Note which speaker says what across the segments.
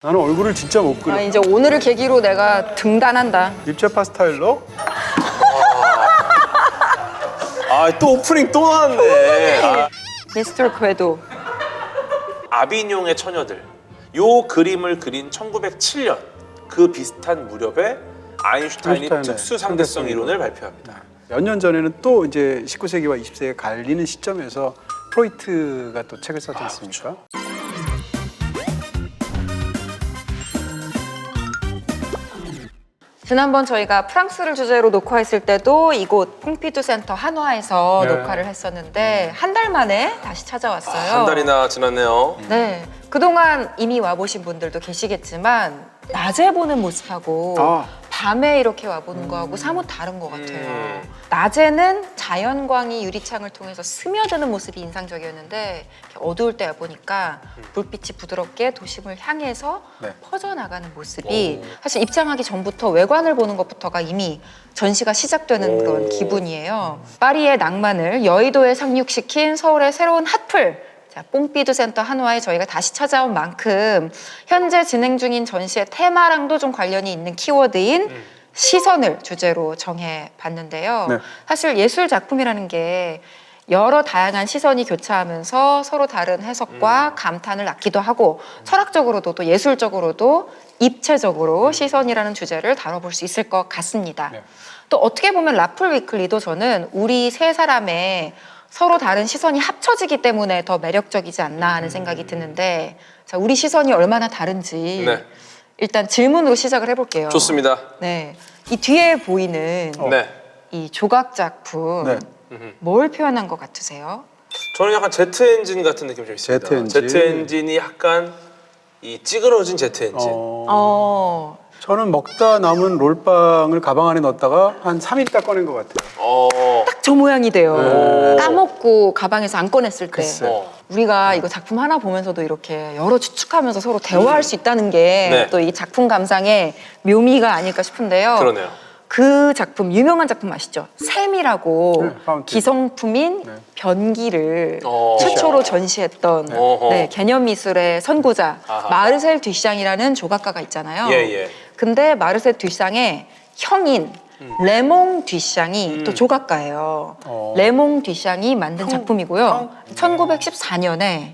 Speaker 1: 나는 얼굴을 진짜 못 그려.
Speaker 2: 아, 이제 오늘을 계기로 내가 등단한다.
Speaker 1: 입체파 스타일로?
Speaker 3: 아, 또 오프닝 또 나왔네. 아.
Speaker 2: 미스터 궤도.
Speaker 3: 아비뇽의 처녀들. 요 그림을 그린 1907년 그 비슷한 무렵에 아인슈타인이
Speaker 1: 아인슈타인의
Speaker 3: 특수 상대성 이론을 발표합니다.
Speaker 1: 몇 년 전에는 또 이제 19세기와 20세기가 갈리는 시점에서 프로이트가 또 책을 썼지 않습니까?
Speaker 2: 지난번 저희가 프랑스를 주제로 녹화했을 때도 이곳 퐁피두 센터 한화에서
Speaker 1: 네.
Speaker 2: 녹화를 했었는데 한 달 만에 다시 찾아왔어요.
Speaker 3: 한 달이나 지났네요.
Speaker 2: 네. 그동안 이미 와보신 분들도 계시겠지만 낮에 보는 모습하고 밤에 이렇게 와보는 거하고 사뭇 다른 것 같아요. 낮에는 자연광이 유리창을 통해서 스며드는 모습이 인상적이었는데 이렇게 어두울 때 와보니까 불빛이 부드럽게 도심을 향해서
Speaker 1: 네.
Speaker 2: 퍼져나가는 모습이 사실 입장하기 전부터 외관을 보는 것부터가 이미 전시가 시작되는 그런 기분이에요. 파리의 낭만을 여의도에 상륙시킨 서울의 새로운 핫플, 자, 뽕피두 센터 한화에 저희가 다시 찾아온 만큼 현재 진행 중인 전시의 테마랑도 좀 관련이 있는 키워드인 시선을 주제로 정해봤는데요.
Speaker 1: 네.
Speaker 2: 사실 예술 작품이라는 게 여러 다양한 시선이 교차하면서 서로 다른 해석과 감탄을 낳기도 하고 철학적으로도 또 예술적으로도 입체적으로 시선이라는 주제를 다뤄볼 수 있을 것 같습니다.
Speaker 1: 네.
Speaker 2: 또 어떻게 보면 라플 위클리도 저는 우리 세 사람의 서로 다른 시선이 합쳐지기 때문에 더 매력적이지 않나 하는 생각이 드는데, 자, 우리 시선이 얼마나 다른지
Speaker 3: 네.
Speaker 2: 일단 질문으로 시작을 해볼게요.
Speaker 3: 좋습니다.
Speaker 2: 네, 이 뒤에 보이는
Speaker 3: 네.
Speaker 2: 이 조각 작품
Speaker 1: 네.
Speaker 2: 뭘 표현한 것 같으세요?
Speaker 3: 저는 약간 제트 엔진 같은 느낌이 좀 있습니다.
Speaker 1: 제트 엔진.
Speaker 3: 제트 엔진이 약간 이 찌그러진 제트 엔진.
Speaker 1: 저는 먹다 남은 롤빵을 가방 안에 넣었다가 한 3일 있다 꺼낸 것 같아요.
Speaker 2: 딱 저 모양이 돼요.
Speaker 1: 네.
Speaker 2: 까먹고 가방에서 안 꺼냈을 때.
Speaker 1: 글쎄.
Speaker 2: 우리가 이거 작품 하나 보면서도 이렇게 여러 추측하면서 서로 대화할 수 있다는 게 또
Speaker 3: 네.
Speaker 2: 이 작품 감상의 묘미가 아닐까 싶은데요.
Speaker 3: 그러네요.
Speaker 2: 그 작품, 유명한 작품 아시죠? 샘이라고
Speaker 1: 네, 파운틴.
Speaker 2: 기성품인
Speaker 1: 네.
Speaker 2: 변기를
Speaker 3: 어.
Speaker 2: 최초로 전시했던
Speaker 3: 어허.
Speaker 2: 네, 개념 미술의 선구자
Speaker 3: 아하.
Speaker 2: 마르셀 듀샹이라는 조각가가 있잖아요.
Speaker 3: 예, 예.
Speaker 2: 근데 마르셀 듀샹의 형인 레몽 듀샹이 또 조각가예요. 레몽 듀샹이 만든 작품이고요. 1914년에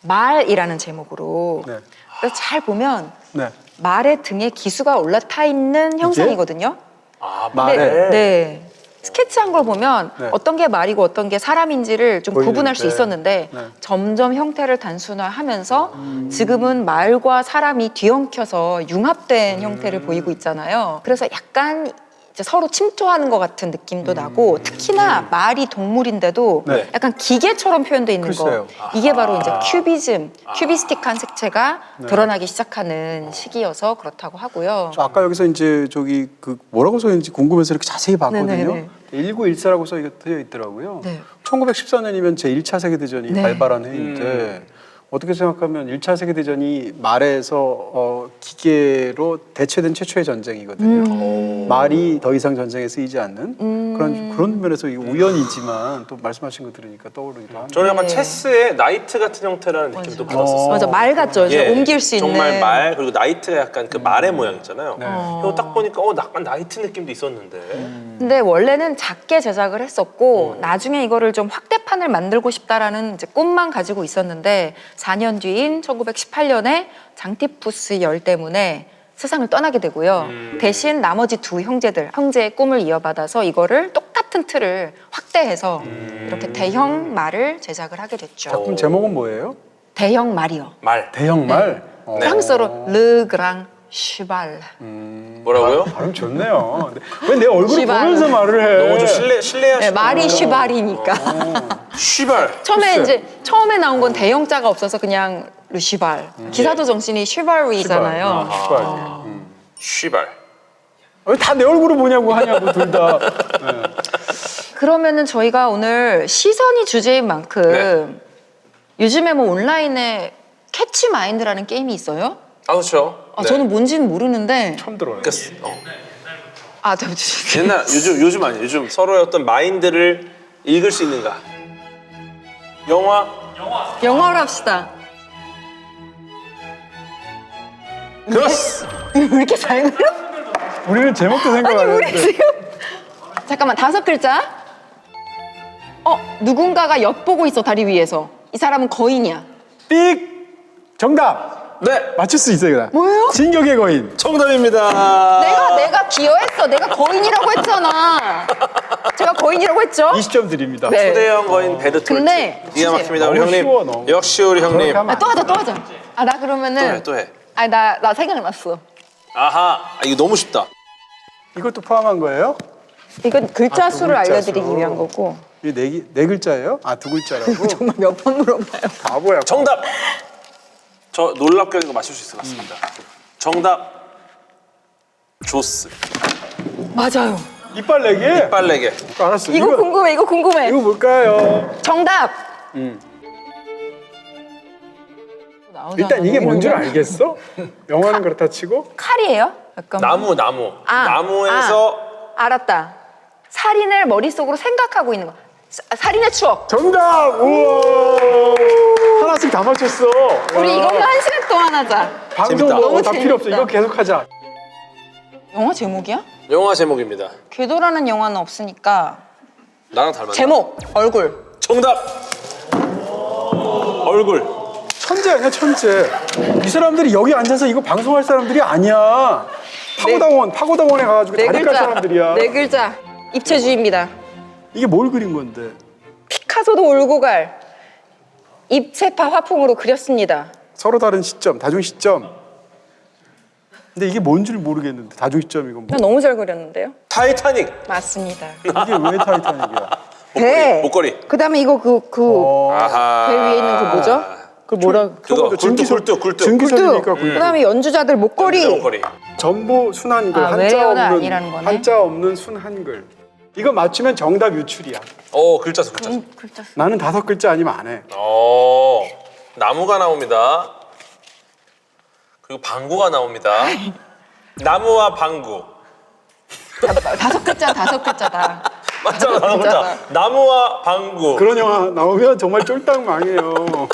Speaker 2: 말이라는 제목으로
Speaker 1: 네.
Speaker 2: 그래서 잘 보면
Speaker 1: 네.
Speaker 2: 말의 등에 기수가 올라타 있는 형상이거든요.
Speaker 3: 아,
Speaker 1: 말에?
Speaker 2: 근데, 네. 스케치한 걸 보면
Speaker 1: 네.
Speaker 2: 어떤 게 말이고 어떤 게 사람인지를 좀
Speaker 1: 보이는데.
Speaker 2: 구분할 수 있었는데
Speaker 1: 네.
Speaker 2: 점점 형태를 단순화하면서 지금은 말과 사람이 뒤엉켜서 융합된 형태를 보이고 있잖아요. 그래서 약간 이제 서로 침투하는 것 같은 느낌도 나고 특히나 말이 동물인데도
Speaker 1: 네.
Speaker 2: 약간 기계처럼 표현돼 있는
Speaker 1: 글쎄요.
Speaker 2: 거 이게 바로 이제 큐비즘, 큐비스틱한 색채가 드러나기 시작하는 시기여서 그렇다고 하고요.
Speaker 1: 저 아까 여기서 이제 저기 그 뭐라고 써 있는지 궁금해서 이렇게 자세히 봤거든요.
Speaker 2: 네네네.
Speaker 1: 1914라고 써 있더라고요.
Speaker 2: 네.
Speaker 1: 1914년이면 제 1차 세계대전이
Speaker 2: 네.
Speaker 1: 발발한 해인데 어떻게 생각하면 1차 세계대전이 말에서 기계로 대체된 최초의 전쟁이거든요. 말이 더 이상 전쟁에 쓰이지 않는 그런 면에서 이게 우연이지만 또 말씀하신 거 들으니까 떠오르기도 합니다.
Speaker 3: 저는 약간
Speaker 2: 네.
Speaker 3: 체스의 나이트 같은 형태라는 느낌도 받았었어요.
Speaker 2: 맞아, 말 같죠?
Speaker 3: 예,
Speaker 2: 옮길 수 있는.
Speaker 3: 정말 말, 그리고 나이트가 약간 그 말의 모양 있잖아요.
Speaker 1: 네.
Speaker 3: 이거 딱 보니까 약간 나이트 느낌도 있었는데.
Speaker 2: 근데 원래는 작게 제작을 했었고 나중에 이거를 좀 확대판을 만들고 싶다라는 이제 꿈만 가지고 있었는데 4년 뒤인 1918년에 장티푸스 열 때문에 세상을 떠나게 되고요. 대신 나머지 두 형제의 꿈을 이어받아서 이거를 똑같은 틀을 확대해서 이렇게 대형 말을 제작을 하게 됐죠.
Speaker 1: 작품 제목은 뭐예요?
Speaker 2: 대형 말이요.
Speaker 3: 말.
Speaker 1: 대형 말?
Speaker 2: 프랑스어로 르그랑 슈발.
Speaker 3: 뭐라고요?
Speaker 1: 발음 좋네요. 왜 내 얼굴을
Speaker 2: 시발.
Speaker 1: 보면서 말을 해?
Speaker 3: 너무 좀 실례하시네.
Speaker 2: 네, 말이 슈발이니까.
Speaker 3: 쉬발.
Speaker 2: 처음에 나온 건 대형자가 없어서 그냥 르시발. 기사도 정신이 슈발리잖아요.
Speaker 3: 쉬발.
Speaker 1: 왜 다 내 얼굴을 보냐고 하냐고 둘 다. 네.
Speaker 2: 그러면은 저희가 오늘 시선이 주제인 만큼
Speaker 3: 네.
Speaker 2: 요즘에 뭐 온라인에 캐치 마인드라는 게임이 있어요?
Speaker 3: 아, 그렇죠. 네.
Speaker 2: 저는 뭔지는 모르는데
Speaker 1: 처음 들어요.
Speaker 3: 옛날 요즘 아니에요. 요즘 서로의 어떤 마인드를 읽을 수 있는가? 영화로
Speaker 2: 영어로 합시다.
Speaker 3: 그렇습니다.
Speaker 2: 왜 이렇게 잘 그려?
Speaker 1: 우리는 제목도 생각 안
Speaker 2: 아니 우리
Speaker 1: 했는데.
Speaker 2: 지금 잠깐만 5글자. 누군가가 엿보고 있어 다리 위에서. 이 사람은 거인이야.
Speaker 1: 삑! 정답!
Speaker 3: 네,
Speaker 1: 맞출 수 있어요, 이거.
Speaker 2: 뭐예요?
Speaker 1: 진격의 거인.
Speaker 3: 정답입니다.
Speaker 2: 내가 기여했어. 내가 거인이라고 했잖아. 제가 거인이라고 했죠?
Speaker 1: 20점 드립니다.
Speaker 2: 네.
Speaker 3: 초대형 거인 베르톨트.
Speaker 2: 근데
Speaker 3: 기가 막힙니다, 우리
Speaker 1: 너무
Speaker 3: 형님.
Speaker 1: 쉬워, 너무.
Speaker 3: 역시 우리 형님.
Speaker 1: 저렇게 하면
Speaker 2: 또 하자 또 하자. 나 그러면은
Speaker 3: 또 해.
Speaker 2: 아니 나 생각났어.
Speaker 3: 아하, 이거 너무 쉽다.
Speaker 1: 이것도 포함한 거예요?
Speaker 2: 이건 글자
Speaker 1: 두
Speaker 2: 수를
Speaker 1: 글자
Speaker 2: 알려드리기
Speaker 1: 수.
Speaker 2: 위한 거고.
Speaker 1: 이게 네 글자예요? 아, 2글자라고?
Speaker 2: 정말 몇 번 물어봐요.
Speaker 1: 바보야.
Speaker 3: 정답. 저 놀랍게 이거 맞출 수 있을 것 같습니다. 정답. 조스.
Speaker 2: 맞아요.
Speaker 1: 이빨 내기?
Speaker 3: 빨래게.
Speaker 1: 알았어.
Speaker 2: 이거 궁금해. 이거 궁금해.
Speaker 1: 이거 뭘까요?
Speaker 2: 정답.
Speaker 1: 일단 이게 뭔 줄 알겠어? 영화는 그렇다 치고.
Speaker 2: 칼이에요? 약간
Speaker 3: 나무. 나무에서
Speaker 2: 알았다. 살인을 머릿속으로 생각하고 있는 거. 살인의 추억.
Speaker 1: 정답! 우와! 하나씩 다 맞췄어.
Speaker 2: 우리
Speaker 1: 야.
Speaker 2: 이걸로 1시간 동안 하자.
Speaker 1: 방송
Speaker 3: 재밌다.
Speaker 1: 뭐
Speaker 2: 너무
Speaker 1: 다 필요 없어.
Speaker 2: 재밌다.
Speaker 1: 이거 계속 하자.
Speaker 2: 영화 제목이야?
Speaker 3: 영화 제목입니다.
Speaker 2: 궤도라는 영화는 없으니까
Speaker 3: 나랑 닮았나?
Speaker 2: 제목 얼굴.
Speaker 3: 정답. 얼굴.
Speaker 1: 천재 아니야, 천재. 이 사람들이 여기 앉아서 이거 방송할 사람들이 아니야. 파고다원에 가가지고
Speaker 2: 네
Speaker 1: 다리 깔 사람들이야.
Speaker 2: 네 글자. 입체주의입니다.
Speaker 1: 이게 뭘 그린 건데?
Speaker 2: 피카소도 울고 갈 입체파 화풍으로 그렸습니다.
Speaker 1: 서로 다른 시점, 다중 시점. 근데 이게 뭔 줄 모르겠는데 다중 시점이고 뭐.
Speaker 2: 난 너무 잘 그렸는데요?
Speaker 3: 타이타닉.
Speaker 2: 맞습니다.
Speaker 1: 이게 왜 타이타닉이야?
Speaker 2: 배.
Speaker 3: 목걸이.
Speaker 2: 그다음에 이거
Speaker 3: 아하.
Speaker 2: 배 위에 있는 그 뭐죠? 그 뭐라?
Speaker 3: 그거 굴뚝.
Speaker 1: 증기선이니까 굴뚝.
Speaker 2: 그다음에 연주자들 목걸이.
Speaker 3: 목걸이.
Speaker 1: 전부 순한글,
Speaker 2: 아,
Speaker 1: 한자
Speaker 2: 외래어는
Speaker 1: 없는
Speaker 2: 아니라는 거네.
Speaker 1: 한자 없는 순한글. 이거 맞추면 정답 유출이야.
Speaker 3: 글자 수.
Speaker 2: 글자 수.
Speaker 1: 나는 5글자 아니면 안 해.
Speaker 3: 나무가 나옵니다. 그리고 방구가 나옵니다. 나무와 방구.
Speaker 2: 5글자 5글자다.
Speaker 3: 맞잖아, 다섯 글자. 나무와 방구.
Speaker 1: 그런 영화 나오면 정말 쫄딱 망해요.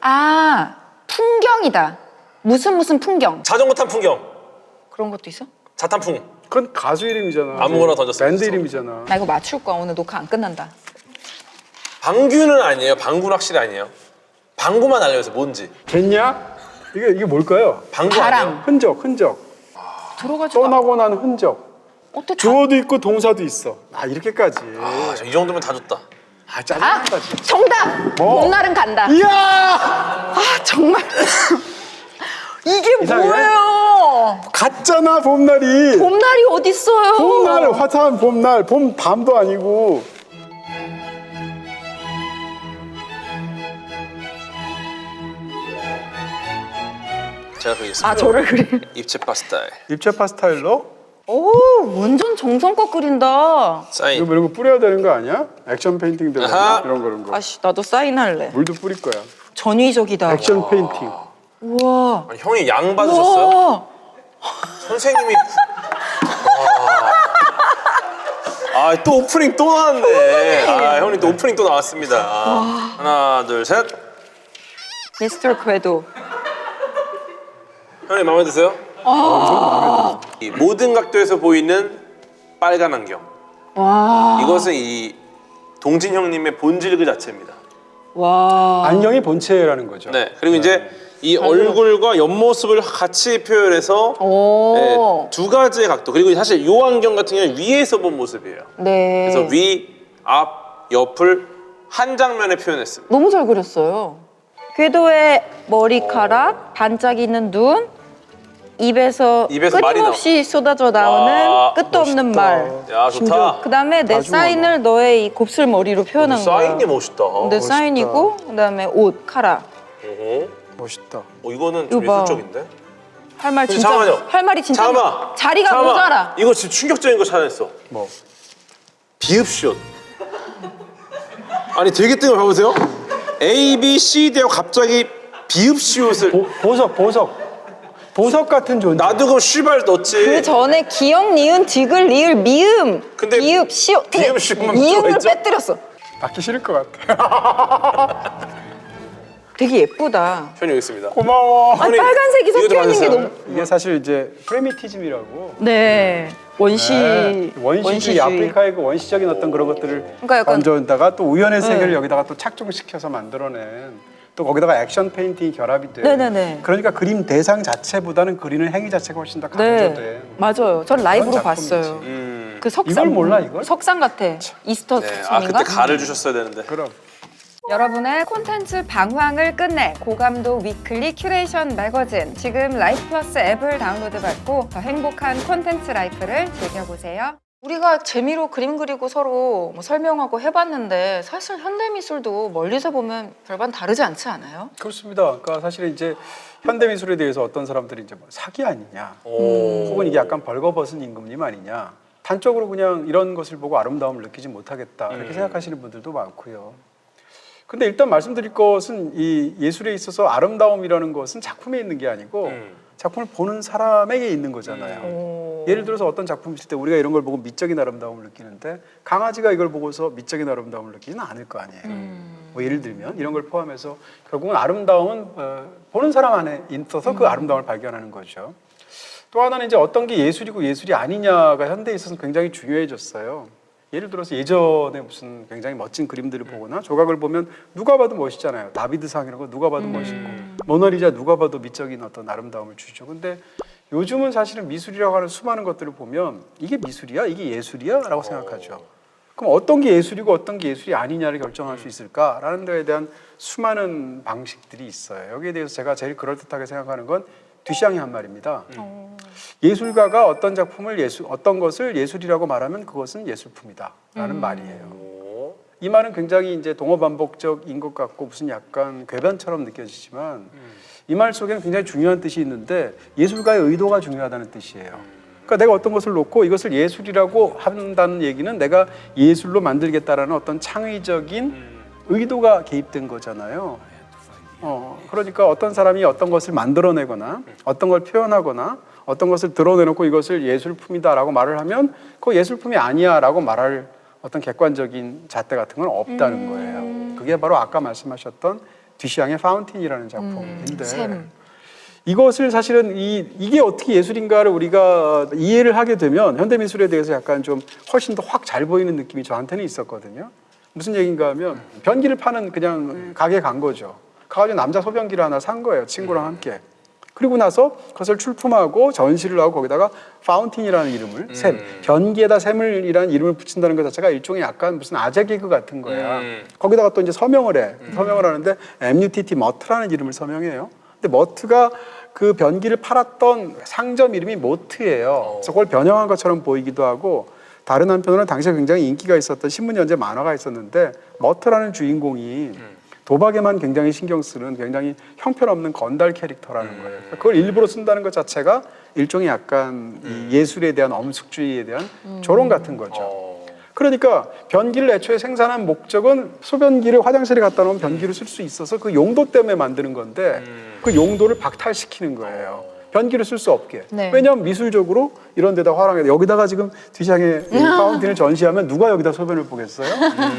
Speaker 2: 아 풍경이다. 무슨 풍경
Speaker 3: 자전거 탄 풍경.
Speaker 2: 그런 것도 있어?
Speaker 3: 자탄풍.
Speaker 1: 그건 가수 이름이잖아.
Speaker 3: 아무거나 던졌으면
Speaker 1: 밴드
Speaker 3: 됐어.
Speaker 1: 이름이잖아.
Speaker 2: 나 이거 맞출 거야. 오늘 녹화 안 끝난다.
Speaker 3: 방귀는 아니에요. 방구는 확실히 아니에요. 방구만 알려주세요. 뭔지.
Speaker 1: 됐냐? 이게 뭘까요?
Speaker 3: 방구
Speaker 2: 바람.
Speaker 3: 아니에요?
Speaker 1: 흔적.
Speaker 2: 들어가지도
Speaker 1: 떠나고 난 흔적.
Speaker 2: 어떻게
Speaker 1: 주어도 있고 동사도 있어. 아, 이렇게까지.
Speaker 3: 이 정도면 다 줬다.
Speaker 1: 짜증난다. 진짜.
Speaker 2: 정답!
Speaker 1: 뭐?
Speaker 2: 봄날은 간다.
Speaker 1: 이야!
Speaker 2: 아 정말 이게
Speaker 1: 이상해?
Speaker 2: 뭐예요?
Speaker 1: 갔잖아, 봄날이.
Speaker 2: 봄날이 어딨어요?
Speaker 1: 봄날, 화사한 봄날. 봄 밤도 아니고.
Speaker 3: 제가 그리겠습니다.
Speaker 2: 아 저를 그래.
Speaker 3: 입체파 스타일.
Speaker 1: 입체파 스타일로?
Speaker 2: 오 완전 정성껏 그린다.
Speaker 3: 사인.
Speaker 1: 이거 이런 거 뿌려야 되는 거 아니야? 액션 페인팅 되는
Speaker 3: 아하.
Speaker 1: 이런 거.
Speaker 2: 아씨 나도 사인할래.
Speaker 1: 물도 뿌릴 거야.
Speaker 2: 전위적이다.
Speaker 1: 액션 페인팅.
Speaker 2: 우와.
Speaker 3: 아니, 형이 양 받으셨어요?
Speaker 2: 우와.
Speaker 3: 선생님이. 또 오프닝 또 나왔네. 형님 또 오프닝 또 나왔습니다. 하나, 둘, 셋.
Speaker 2: 미스터 궤도.
Speaker 3: 형님 마음에 드세요? 이 모든 각도에서 보이는 빨간 안경.
Speaker 2: 와.
Speaker 3: 이것은 이 동진 형님의 본질 그 자체입니다.
Speaker 2: 와.
Speaker 1: 안경이 본체라는 거죠.
Speaker 3: 네. 그리고 이제 이 얼굴과 옆모습을 같이 표현해서
Speaker 2: 오.
Speaker 3: 두 가지의 각도. 그리고 사실 이 안경 같은 경우는 위에서 본 모습이에요.
Speaker 2: 네.
Speaker 3: 그래서 위, 앞, 옆을 한 장면에 표현했습니다.
Speaker 2: 너무 잘 그렸어요. 궤도의 머리카락, 반짝이는 눈, 입에서
Speaker 3: 말이
Speaker 2: 끊임없이 쏟아져 나오는
Speaker 3: 와,
Speaker 2: 끝도 없는
Speaker 1: 멋있다.
Speaker 2: 말.
Speaker 3: 야, 좋다.
Speaker 2: 그다음에 내
Speaker 1: 아주
Speaker 2: 사인을 너의 이 곱슬 머리로 표현한 거야.
Speaker 3: 사인이 멋있다.
Speaker 2: 내 사인이고 그다음에 옷, 카라.
Speaker 1: 멋있다.
Speaker 3: 이거는 좀
Speaker 2: 이거 봐.
Speaker 3: 예술적인데?
Speaker 2: 할 말
Speaker 3: 근데
Speaker 2: 진짜.
Speaker 3: 잠깐만요.
Speaker 2: 할 말이 진짜.
Speaker 3: 잠깐만.
Speaker 2: 자리가
Speaker 3: 잠깐만.
Speaker 2: 모자라.
Speaker 3: 이거 진짜 충격적인 거 찾아냈어.
Speaker 1: 뭐?
Speaker 3: 비읍시옷. 아니 되게 뜬거 봐보세요. A, B, C 되고 갑자기 비읍시옷을.
Speaker 1: 보석 같은 존재.
Speaker 3: 나도 그럼 슈발 넣지.
Speaker 2: 그 전에 기역, 니은, 디귿, 리을, 미음,
Speaker 3: 근데
Speaker 2: 비읍, 시옷,
Speaker 3: 비읍, 시옷만
Speaker 2: 이음을
Speaker 3: 들어가 있죠?
Speaker 2: 빼뜨렸어.
Speaker 1: 받기 싫을 것 같아.
Speaker 2: 되게 예쁘다.
Speaker 3: 현이 여기 있습니다.
Speaker 1: 고마워.
Speaker 2: 아니, 빨간색이
Speaker 3: 이거 좀
Speaker 2: 섞여 있는 게
Speaker 3: 받으세요.
Speaker 2: 너무.
Speaker 1: 이게 사실 이제 프레미티즘이라고.
Speaker 2: 네.
Speaker 1: 원시주의 아프리카의 그 원시적인 어떤 그런 것들을
Speaker 2: 그러니까 약간-
Speaker 1: 얹어다가 또 우연의 세계를
Speaker 2: 네.
Speaker 1: 여기다가 또 착종시켜서 만들어낸 또 거기다가 액션 페인팅이 결합이 돼.
Speaker 2: 네네네.
Speaker 1: 그러니까 그림 대상 자체보다는 그리는 행위 자체가 훨씬 더 강조돼.
Speaker 2: 네. 맞아요. 전 라이브로
Speaker 1: 그런 작품이지.
Speaker 2: 봤어요. 그 석상.
Speaker 1: 이걸 몰라, 이걸?
Speaker 2: 석상 같아. 이스터
Speaker 3: 네.
Speaker 2: 석상인가?
Speaker 3: 아 그때 가를 주셨어야 되는데.
Speaker 1: 그럼.
Speaker 2: 여러분의 콘텐츠 방황을 끝내 고감도 위클리 큐레이션 매거진, 지금 라이프 플러스 앱을 다운로드 받고 더 행복한 콘텐츠 라이프를 즐겨보세요. 우리가 재미로 그림 그리고 서로 뭐 설명하고 해봤는데 사실 현대미술도 멀리서 보면 별반 다르지 않지 않아요?
Speaker 1: 그렇습니다. 그러니까 사실은 이제 현대미술에 대해서 어떤 사람들이 이제 뭐 사기 아니냐,
Speaker 3: 오.
Speaker 1: 혹은 이게 약간 벌거벗은 임금님 아니냐, 단적으로 그냥 이런 것을 보고 아름다움을 느끼지 못하겠다 이렇게 생각하시는 분들도 많고요. 근데 일단 말씀드릴 것은 이 예술에 있어서 아름다움이라는 것은 작품에 있는 게 아니고 작품을 보는 사람에게 있는 거잖아요. 예를 들어서 어떤 작품을 있을 때 우리가 이런 걸 보고 미적인 아름다움을 느끼는데 강아지가 이걸 보고서 미적인 아름다움을 느끼지는 않을 거 아니에요. 뭐 예를 들면 이런 걸 포함해서 결국은 아름다움은 보는 사람 안에 있어서 그 아름다움을 발견하는 거죠. 또 하나는 이제 어떤 게 예술이고 예술이 아니냐가 현대에 있어서 굉장히 중요해졌어요. 예를 들어서 예전에 무슨 굉장히 멋진 그림들을 보거나 조각을 보면 누가 봐도 멋있잖아요. 다비드상 이런 거 누가 봐도 멋있고 모나리자 누가 봐도 미적인 어떤 아름다움을 주죠. 근데 요즘은 사실은 미술이라고 하는 수많은 것들을 보면 이게 미술이야? 이게 예술이야? 라고 생각하죠. 그럼 어떤 게 예술이고 어떤 게 예술이 아니냐를 결정할 수 있을까라는 데에 대한 수많은 방식들이 있어요. 여기에 대해서 제가 제일 그럴듯하게 생각하는 건 듀샹이 한 말입니다. 예술가가 어떤 작품을 어떤 것을 예술이라고 말하면 그것은 예술품이다라는 말이에요. 이 말은 굉장히 이제 동어반복적인 것 같고 무슨 약간 궤변처럼 느껴지지만 이 말 속에는 굉장히 중요한 뜻이 있는데 예술가의 의도가 중요하다는 뜻이에요. 그러니까 내가 어떤 것을 놓고 이것을 예술이라고 한다는 얘기는 내가 예술로 만들겠다라는 어떤 창의적인 의도가 개입된 거잖아요. 그러니까 어떤 사람이 어떤 것을 만들어내거나 어떤 걸 표현하거나 어떤 것을 드러내놓고 이것을 예술품이다라고 말을 하면 그거 예술품이 아니야라고 말할 어떤 객관적인 잣대 같은 건 없다는 거예요. 그게 바로 아까 말씀하셨던 듀샹의 파운틴이라는 작품인데
Speaker 2: 샘.
Speaker 1: 이것을 사실은 이게 어떻게 예술인가를 우리가 이해를 하게 되면 현대미술에 대해서 약간 좀 훨씬 더 확 잘 보이는 느낌이 저한테는 있었거든요. 무슨 얘기인가 하면 변기를 파는 그냥 가게에 간 거죠. 가가지고 남자 소변기를 하나 산 거예요. 친구랑 함께. 그리고 나서 그것을 출품하고 전시를 하고 거기다가 파운틴이라는 이름을 샘, 변기에다 샘을이라는 이름을 붙인다는 것 자체가 일종의 약간 무슨 아재 개그 같은 거야. 거기다가 또 이제 서명을 해. 서명을 하는데 MUTT 머트라는 이름을 서명해요. 근데 머트가 그 변기를 팔았던 상점 이름이 모트예요. 그래서 그걸 변형한 것처럼 보이기도 하고 다른 한편으로는 당시에 굉장히 인기가 있었던 신문연재 만화가 있었는데 머트라는 주인공이 도박에만 굉장히 신경 쓰는 굉장히 형편없는 건달 캐릭터라는 거예요. 그걸 일부러 쓴다는 것 자체가 일종의 약간 이 예술에 대한 엄숙주의에 대한 조롱 같은 거죠. 그러니까 변기를 애초에 생산한 목적은 소변기를 화장실에 갖다 놓으면 변기를 쓸 수 있어서 그 용도 때문에 만드는 건데 그 용도를 박탈시키는 거예요. 변기를 쓸 수 없게.
Speaker 2: 네.
Speaker 1: 왜냐하면 미술적으로 이런 데다 화랑에 여기다가 지금 듀샹의 파운틴을 전시하면 누가 여기다 소변을 보겠어요?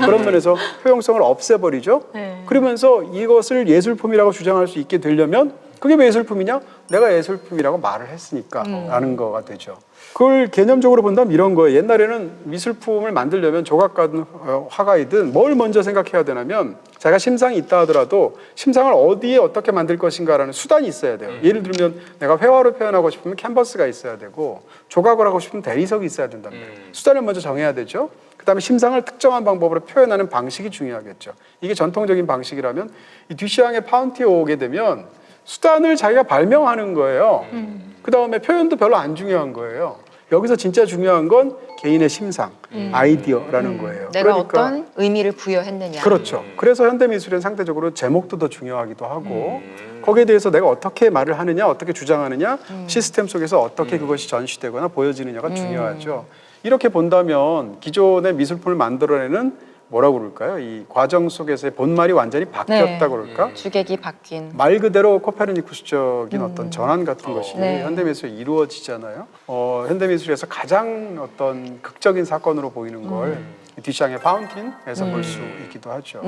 Speaker 1: 그런 면에서 효용성을 없애버리죠.
Speaker 2: 네.
Speaker 1: 그러면서 이것을 예술품이라고 주장할 수 있게 되려면 그게 왜 예술품이냐? 내가 예술품이라고 말을 했으니까 라는 거가 되죠. 그걸 개념적으로 본다면 이런 거예요. 옛날에는 미술품을 만들려면 조각가든 화가이든 뭘 먼저 생각해야 되냐면 자기가 심상이 있다 하더라도 심상을 어디에 어떻게 만들 것인가라는 수단이 있어야 돼요. 예를 들면 내가 회화로 표현하고 싶으면 캔버스가 있어야 되고 조각을 하고 싶으면 대리석이 있어야 된다는 거예요. 수단을 먼저 정해야 되죠. 그다음에 심상을 특정한 방법으로 표현하는 방식이 중요하겠죠. 이게 전통적인 방식이라면 이 듀샹의 파운티에 오게 되면 수단을 자기가 발명하는 거예요. 그다음에 표현도 별로 안 중요한 거예요. 여기서 진짜 중요한 건 개인의 심상, 아이디어라는 거예요.
Speaker 2: 내가
Speaker 1: 그러니까,
Speaker 2: 어떤 의미를 부여했느냐.
Speaker 1: 그렇죠. 그래서 현대미술은 상대적으로 제목도 더 중요하기도 하고 거기에 대해서 내가 어떻게 말을 하느냐, 어떻게 주장하느냐, 시스템 속에서 어떻게 그것이 전시되거나 보여지느냐가 중요하죠. 이렇게 본다면 기존의 미술품을 만들어내는 뭐라고 그럴까요? 이 과정 속에서의 본말이 완전히 바뀌었다 그럴까?
Speaker 2: 주객이 바뀐.
Speaker 1: 말 그대로 코페르니쿠스적인 어떤 전환 같은 것이
Speaker 2: 네.
Speaker 1: 현대미술에 이루어지잖아요. 현대미술에서 가장 어떤 극적인 사건으로 보이는 걸 뒷장의 파운틴에서 볼 수 있기도 하죠.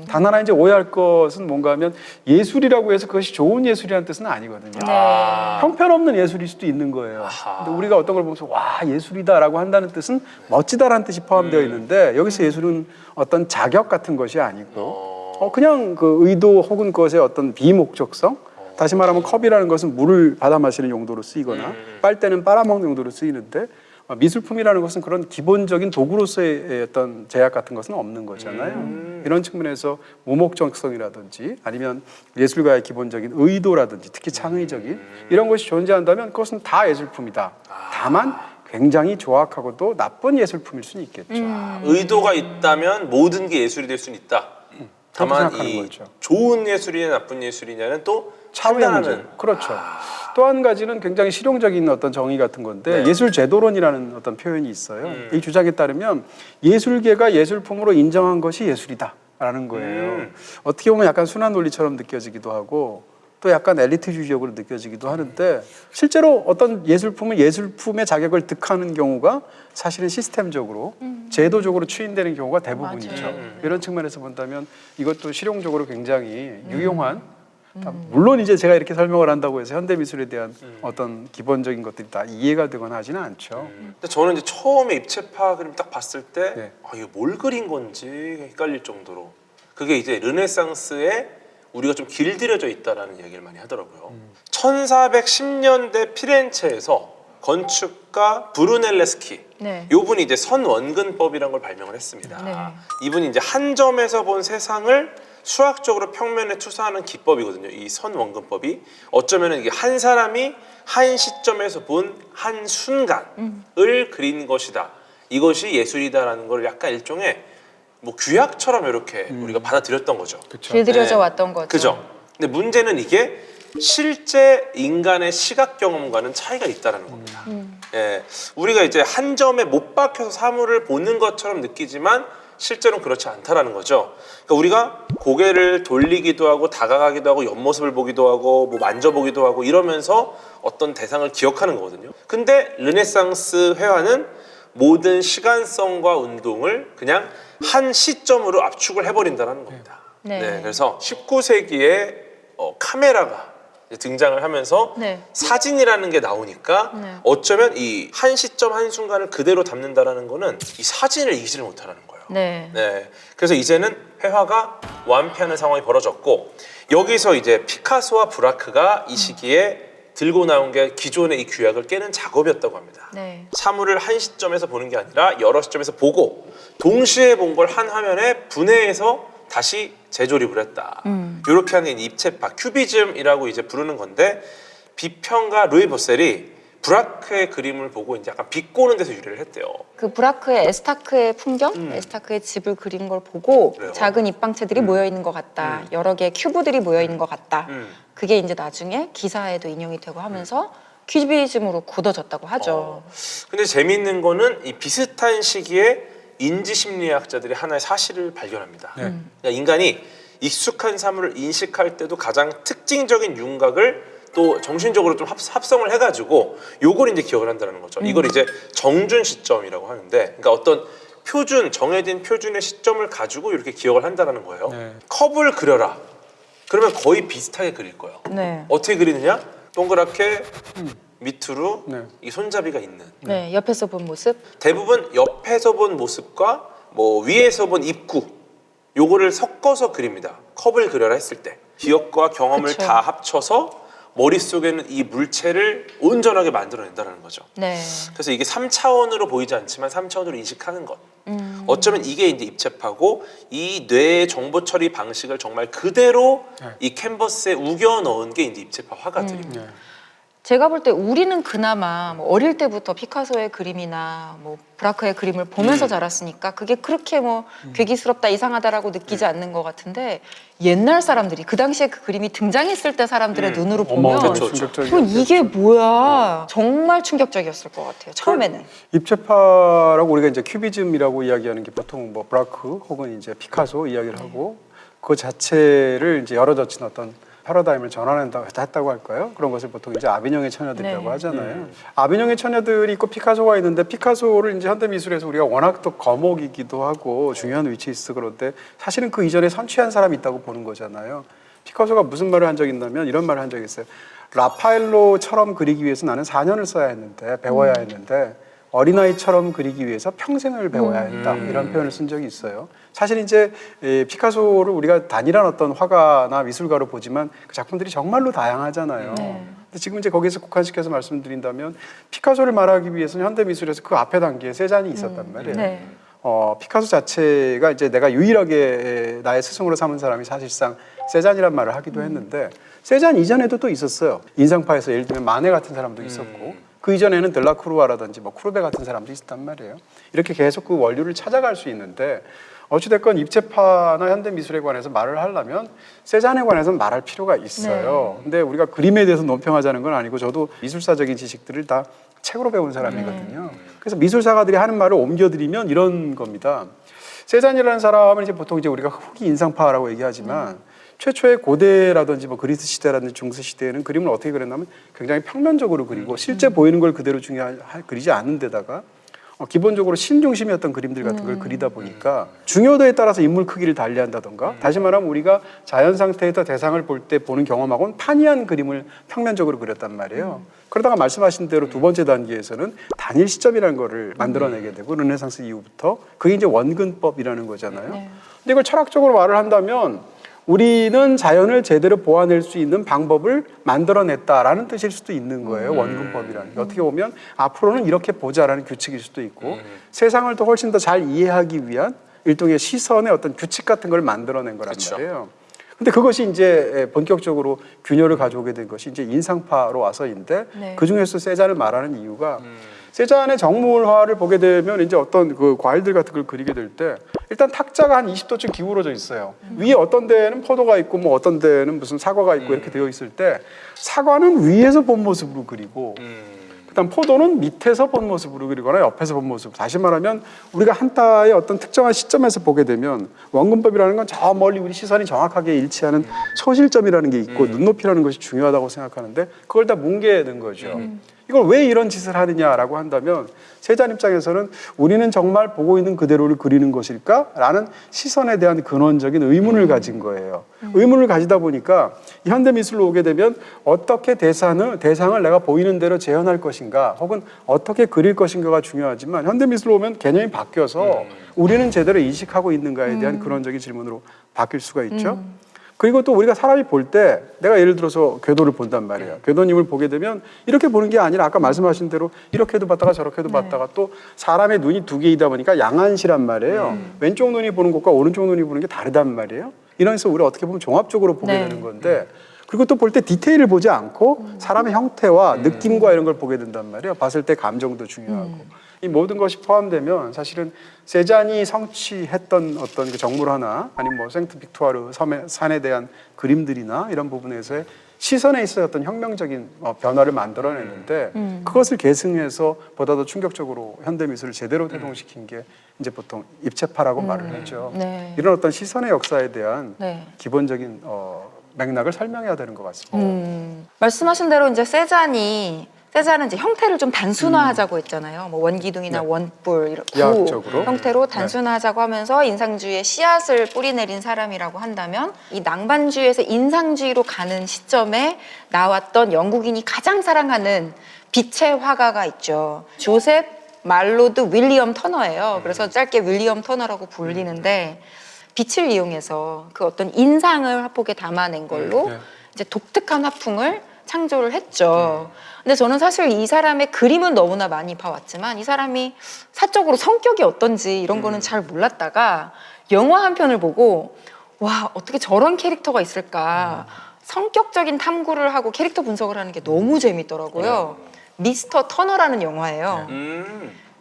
Speaker 1: 단 하나 이제 오해할 것은 뭔가 하면 예술이라고 해서 그것이 좋은 예술이라는 뜻은 아니거든요.
Speaker 2: 네.
Speaker 1: 형편없는 예술일 수도 있는 거예요. 근데 우리가 어떤 걸 보면서 와 예술이다라고 한다는 뜻은 멋지다라는 뜻이 포함되어 있는데 여기서 예술은 어떤 자격 같은 것이 아니고 그냥 그 의도 혹은 그것의 어떤 비목적성 다시 말하면 컵이라는 것은 물을 받아 마시는 용도로 쓰이거나 빨대는 빨아먹는 용도로 쓰이는데 미술품이라는 것은 그런 기본적인 도구로서의 어떤 제약 같은 것은 없는 거잖아요. 이런 측면에서 무목적성이라든지 아니면 예술가의 기본적인 의도라든지 특히 창의적인 이런 것이 존재한다면 그것은 다 예술품이다. 다만 굉장히 조악하고도 나쁜 예술품일 수는 있겠죠.
Speaker 3: 의도가 있다면 모든 게 예술이 될 수는 있다. 다만
Speaker 1: 생각하는
Speaker 3: 이
Speaker 1: 거죠.
Speaker 3: 좋은 예술이냐 나쁜 예술이냐는 또
Speaker 1: 차후의 문제.
Speaker 3: 판단하는.
Speaker 1: 그렇죠. 또 한 가지는 굉장히 실용적인 어떤 정의 같은 건데 예술 제도론이라는 어떤 표현이 있어요. 이 주장에 따르면 예술계가 예술품으로 인정한 것이 예술이다라는 거예요. 어떻게 보면 약간 순환 논리처럼 느껴지기도 하고 또 약간 엘리트주의적으로 느껴지기도 하는데 실제로 어떤 예술품은 예술품의 자격을 득하는 경우가 사실은 시스템적으로 제도적으로 추인되는 경우가 대부분이죠. 이런 측면에서 본다면 이것도 실용적으로 굉장히 유용한 물론 이제 제가 이렇게 설명을 한다고 해서 현대미술에 대한 어떤 기본적인 것들이 다 이해가 되거나 하지는 않죠.
Speaker 3: 근데 저는 이제 처음에 입체파 그림 딱 봤을 때
Speaker 1: 네.
Speaker 3: 이거 뭘 그린 건지 헷갈릴 정도로 그게 이제 르네상스에 우리가 좀 길들여져 있다라는 얘기를 많이 하더라고요. 1410년대 피렌체에서 건축가 브루넬레스키
Speaker 2: 네.
Speaker 3: 이분이 이제 선원근법이라는 걸 발명을 했습니다.
Speaker 2: 네.
Speaker 3: 이분이 이제 한 점에서 본 세상을 수학적으로 평면에 투사하는 기법이거든요. 이 선원근법이 어쩌면 이게 한 사람이 한 시점에서 본 한 순간을 그린 것이다. 이것이 예술이다라는 걸 약간 일종의 뭐 규약처럼 이렇게 우리가 받아들였던 거죠.
Speaker 1: 그렇죠.
Speaker 2: 길들여져
Speaker 3: 네.
Speaker 2: 왔던 거죠.
Speaker 3: 그죠? 근데 문제는 이게 실제 인간의 시각 경험과는 차이가 있다라는 겁니다. 예, 우리가 이제 한 점에 못 박혀서 사물을 보는 것처럼 느끼지만 실제로는 그렇지 않다라는 거죠. 그러니까 우리가 고개를 돌리기도 하고 다가가기도 하고 옆모습을 보기도 하고 뭐 만져보기도 하고 이러면서 어떤 대상을 기억하는 거거든요. 근데 르네상스 회화는 모든 시간성과 운동을 그냥 한 시점으로 압축을 해버린다는 겁니다.
Speaker 2: 네.
Speaker 3: 그래서 19세기에 카메라가 등장을 하면서
Speaker 2: 네.
Speaker 3: 사진이라는 게 나오니까
Speaker 2: 네.
Speaker 3: 어쩌면 이 한 시점 한 순간을 그대로 담는다라는 거는 이 사진을 이기지를 못하는 거예요.
Speaker 2: 네.
Speaker 3: 그래서 이제는 회화가 완패하는 상황이 벌어졌고 여기서 이제 피카소와 브라크가 이 시기에 들고 나온 게 기존의 이 규약을 깨는 작업이었다고 합니다.
Speaker 2: 네.
Speaker 3: 사물을 한 시점에서 보는 게 아니라 여러 시점에서 보고 동시에 본 걸 한 화면에 분해해서 다시 재조립을 했다. 이렇게 하는 게 입체파, 큐비즘이라고 이제 부르는 건데 비평가 루이 보셀이 브라크의 그림을 보고 이제 약간 비꼬는 데서 유래를 했대요.
Speaker 2: 그 브라크의 에스타크의 풍경, 에스타크의 집을 그린 걸 보고
Speaker 3: 그래요?
Speaker 2: 작은 입방체들이 모여 있는 것 같다. 여러 개의 큐브들이 모여 있는 것 같다. 그게 이제 나중에 기사에도 인용이 되고 하면서 큐비즘으로 굳어졌다고 하죠.
Speaker 3: 근데 재미있는 거는 이 비슷한 시기에 인지심리학자들이 하나의 사실을 발견합니다. 그러니까 인간이 익숙한 사물을 인식할 때도 가장 특징적인 윤곽을 또 정신적으로 좀 합성을 해가지고 요걸 이제 기억을 한다는 거죠. 이걸 이제 정준 시점이라고 하는데, 그러니까 어떤 표준, 정해진 표준의 시점을 가지고 이렇게 기억을 한다는 거예요.
Speaker 1: 네.
Speaker 3: 컵을 그려라. 그러면 거의 비슷하게 그릴 거예요.
Speaker 2: 네.
Speaker 3: 어떻게 그리느냐? 동그랗게 밑으로
Speaker 1: 네.
Speaker 3: 이 손잡이가 있는.
Speaker 2: 네, 옆에서 본 모습.
Speaker 3: 대부분 옆에서 본 모습과 뭐 위에서 본 입구 요거를 섞어서 그립니다. 컵을 그려라 했을 때 기억과 경험을
Speaker 2: 그쵸.
Speaker 3: 다 합쳐서 머릿속에는 이 물체를 온전하게 만들어낸다는 거죠.
Speaker 2: 네.
Speaker 3: 그래서 이게 3차원으로 보이지 않지만 3차원으로 인식하는 것. 어쩌면 이게 이제 입체파고 이 뇌의 정보 처리 방식을 정말 그대로 이 캔버스에 우겨 넣은 게 이제 입체파 화가들입니다.
Speaker 2: 제가 볼 때 우리는 그나마 뭐 어릴 때부터 피카소의 그림이나 뭐 브라크의 그림을 보면서 자랐으니까 그게 그렇게 뭐 괴기스럽다 이상하다라고 느끼지 않는 것 같은데 옛날 사람들이 그 당시에 그 그림이 등장했을 때 사람들의 눈으로 보면
Speaker 3: 그쵸.
Speaker 2: 그럼 이게 뭐야 정말 충격적이었을 것 같아요 처음에는.
Speaker 1: 입체파라고 우리가 이제 큐비즘이라고 이야기하는 게 보통 뭐 브라크 혹은 이제 피카소 이야기를 하고 그 자체를 이제 열어젖힌 어떤 패러다임을 전환한다고 했다고 할까요? 그런 것을 보통 이제 아비뇽의 처녀들이라고
Speaker 2: 네.
Speaker 1: 하잖아요. 아비뇽의 처녀들이 있고 피카소가 있는데 피카소를 이제 현대미술에서 우리가 워낙 또 거목이기도 하고 중요한 위치에 있어 그런데 사실은 그 이전에 선취한 사람이 있다고 보는 거잖아요. 피카소가 무슨 말을 한 적이 있냐면 이런 말을 한 적이 있어요. 라파엘로처럼 그리기 위해서 나는 4년을 써야 했는데 배워야 했는데 어린아이처럼 그리기 위해서 평생을 배워야 했다. 이런 표현을 쓴 적이 있어요. 사실 이제 피카소를 우리가 단일한 어떤 화가나 미술가로 보지만 그 작품들이 정말로 다양하잖아요. 근데 지금 이제 거기서 국한시켜서 말씀드린다면 피카소를 말하기 위해서는 현대미술에서 그 앞에 단계에 세잔이 있었단 말이에요.
Speaker 2: 네.
Speaker 1: 피카소 자체가 이제 내가 유일하게 나의 스승으로 삼은 사람이 사실상 세잔이란 말을 하기도 했는데 세잔 이전에도 또 있었어요. 인상파에서 예를 들면 마네 같은 사람도 있었고 그 이전에는 델라크루아라든지 뭐 크루베 같은 사람도 있었단 말이에요. 이렇게 계속 그 원류를 찾아갈 수 있는데 어찌됐건 입체파나 현대미술에 관해서 말을 하려면 세잔에 관해서는 말할 필요가 있어요. 근데 우리가 그림에 대해서 논평하자는 건 아니고 저도 미술사적인 지식들을 다 책으로 배운 사람이거든요. 그래서 미술사가들이 하는 말을 옮겨드리면 이런 겁니다. 세잔이라는 사람은 이제 보통 이제 우리가 후기 인상파라고 얘기하지만 최초의 고대라든지 뭐 그리스 시대라든지 중세 시대에는 그림을 어떻게 그렸냐면 굉장히 평면적으로 그리고 실제 보이는 걸 그대로 그리지 않는 데다가 기본적으로 신 중심이었던 그림들 같은 걸 그리다 보니까 중요도에 따라서 인물 크기를 달리한다던가 다시 말하면 우리가 자연 상태에서 대상을 볼 때 보는 경험하고는 판이한 그림을 평면적으로 그렸단 말이에요. 그러다가 말씀하신 대로 두 번째 단계에서는 단일 시점이라는 거를 만들어내게 되고 르네상스 이후부터 그게 이제 원근법이라는 거잖아요. 근데 이걸 철학적으로 말을 한다면 우리는 자연을 제대로 보아낼 수 있는 방법을 만들어냈다라는 뜻일 수도 있는 거예요. 원근법이라는 게. 어떻게 보면 앞으로는 이렇게 보자라는 규칙일 수도 있고 세상을 더 훨씬 더 잘 이해하기 위한 일종의 시선의 어떤 규칙 같은 걸 만들어낸 거란 말이에요. 근데 그것이 이제 본격적으로 균열을 가져오게 된 것이 이제 인상파로 와서인데 그 중에서 세잔을 말하는 이유가 세잔의 정물화를 보게 되면 이제 어떤 그 과일들 같은 걸 그리게 될 때 일단 탁자가 한 20도쯤 기울어져 있어요. 위에 어떤 데는 포도가 있고 뭐 어떤 데는 무슨 사과가 있고 이렇게 되어 있을 때 사과는 위에서 본 모습으로 그리고 그다음 포도는 밑에서 본 모습으로 그리거나 옆에서 본 모습. 다시 말하면 우리가 한타의 어떤 특정한 시점에서 보게 되면 원근법이라는 건 저 멀리 우리 시선이 정확하게 일치하는 소실점이라는 게 있고 눈높이라는 것이 중요하다고 생각하는데 그걸 다 뭉개는 거죠. 이걸 왜 이런 짓을 하느냐라고 한다면 세잔 입장에서는 우리는 정말 보고 있는 그대로를 그리는 것일까? 라는 시선에 대한 근원적인 의문을 가진 거예요. 의문을 가지다 보니까 현대미술로 오게 되면 어떻게 대상을 내가 보이는 대로 재현할 것인가 혹은 어떻게 그릴 것인가가 중요하지만 현대미술로 오면 개념이 바뀌어서 우리는 제대로 인식하고 있는가에 대한 근원적인 질문으로 바뀔 수가 있죠. 그리고 또 우리가 사람이 볼 때 내가 예를 들어서 궤도를 본단 말이에요. 궤도님을 보게 되면 이렇게 보는 게 아니라 아까 말씀하신 대로 이렇게도 봤다가 저렇게도 봤다가 또 사람의 눈이 두 개이다 보니까 양안시란 말이에요. 왼쪽 눈이 보는 것과 오른쪽 눈이 보는 게 다르단 말이에요. 이러면서 우리가 어떻게 보면 종합적으로 보게 되는 건데 그리고 또 볼 때 디테일을 보지 않고 사람의 형태와 느낌과 이런 걸 보게 된단 말이에요. 봤을 때 감정도 중요하고. 이 모든 것이 포함되면 사실은 세잔이 성취했던 어떤 그 정물 하나 아니면 뭐 생트 빅투아르 산에 대한 그림들이나 이런 부분에서의 시선에 있어서 어떤 혁명적인 변화를 만들어냈는데 그것을 계승해서 보다 더 충격적으로 현대미술을 제대로 태동시킨 게 이제 보통 입체파라고 말을 하죠. 이런 어떤 시선의 역사에 대한 기본적인 맥락을 설명해야 되는 것 같습니다.
Speaker 2: 말씀하신 대로 이제 세잔은 이제 형태를 좀 단순화하자고 했잖아요. 뭐 원기둥이나 원뿔 이렇게
Speaker 1: 야학적으로
Speaker 2: 형태로 단순화하자고 하면서 인상주의의 씨앗을 뿌리내린 사람이라고 한다면 이 낭만주의에서 인상주의로 가는 시점에 나왔던 영국인이 가장 사랑하는 빛의 화가가 있죠. 조셉 말로드 윌리엄 터너예요. 그래서 짧게 윌리엄 터너라고 불리는데 빛을 이용해서 그 어떤 인상을 화폭에 담아낸 걸로 이제 독특한 화풍을 창조를 했죠. 근데 저는 사실 이 사람의 그림은 너무나 많이 봐왔지만 이 사람이 사적으로 성격이 어떤지 이런 거는 잘 몰랐다가 영화 한 편을 보고 와 어떻게 저런 캐릭터가 있을까 성격적인 탐구를 하고 캐릭터 분석을 하는 게 너무 재밌더라고요. 미스터 터너라는 영화예요.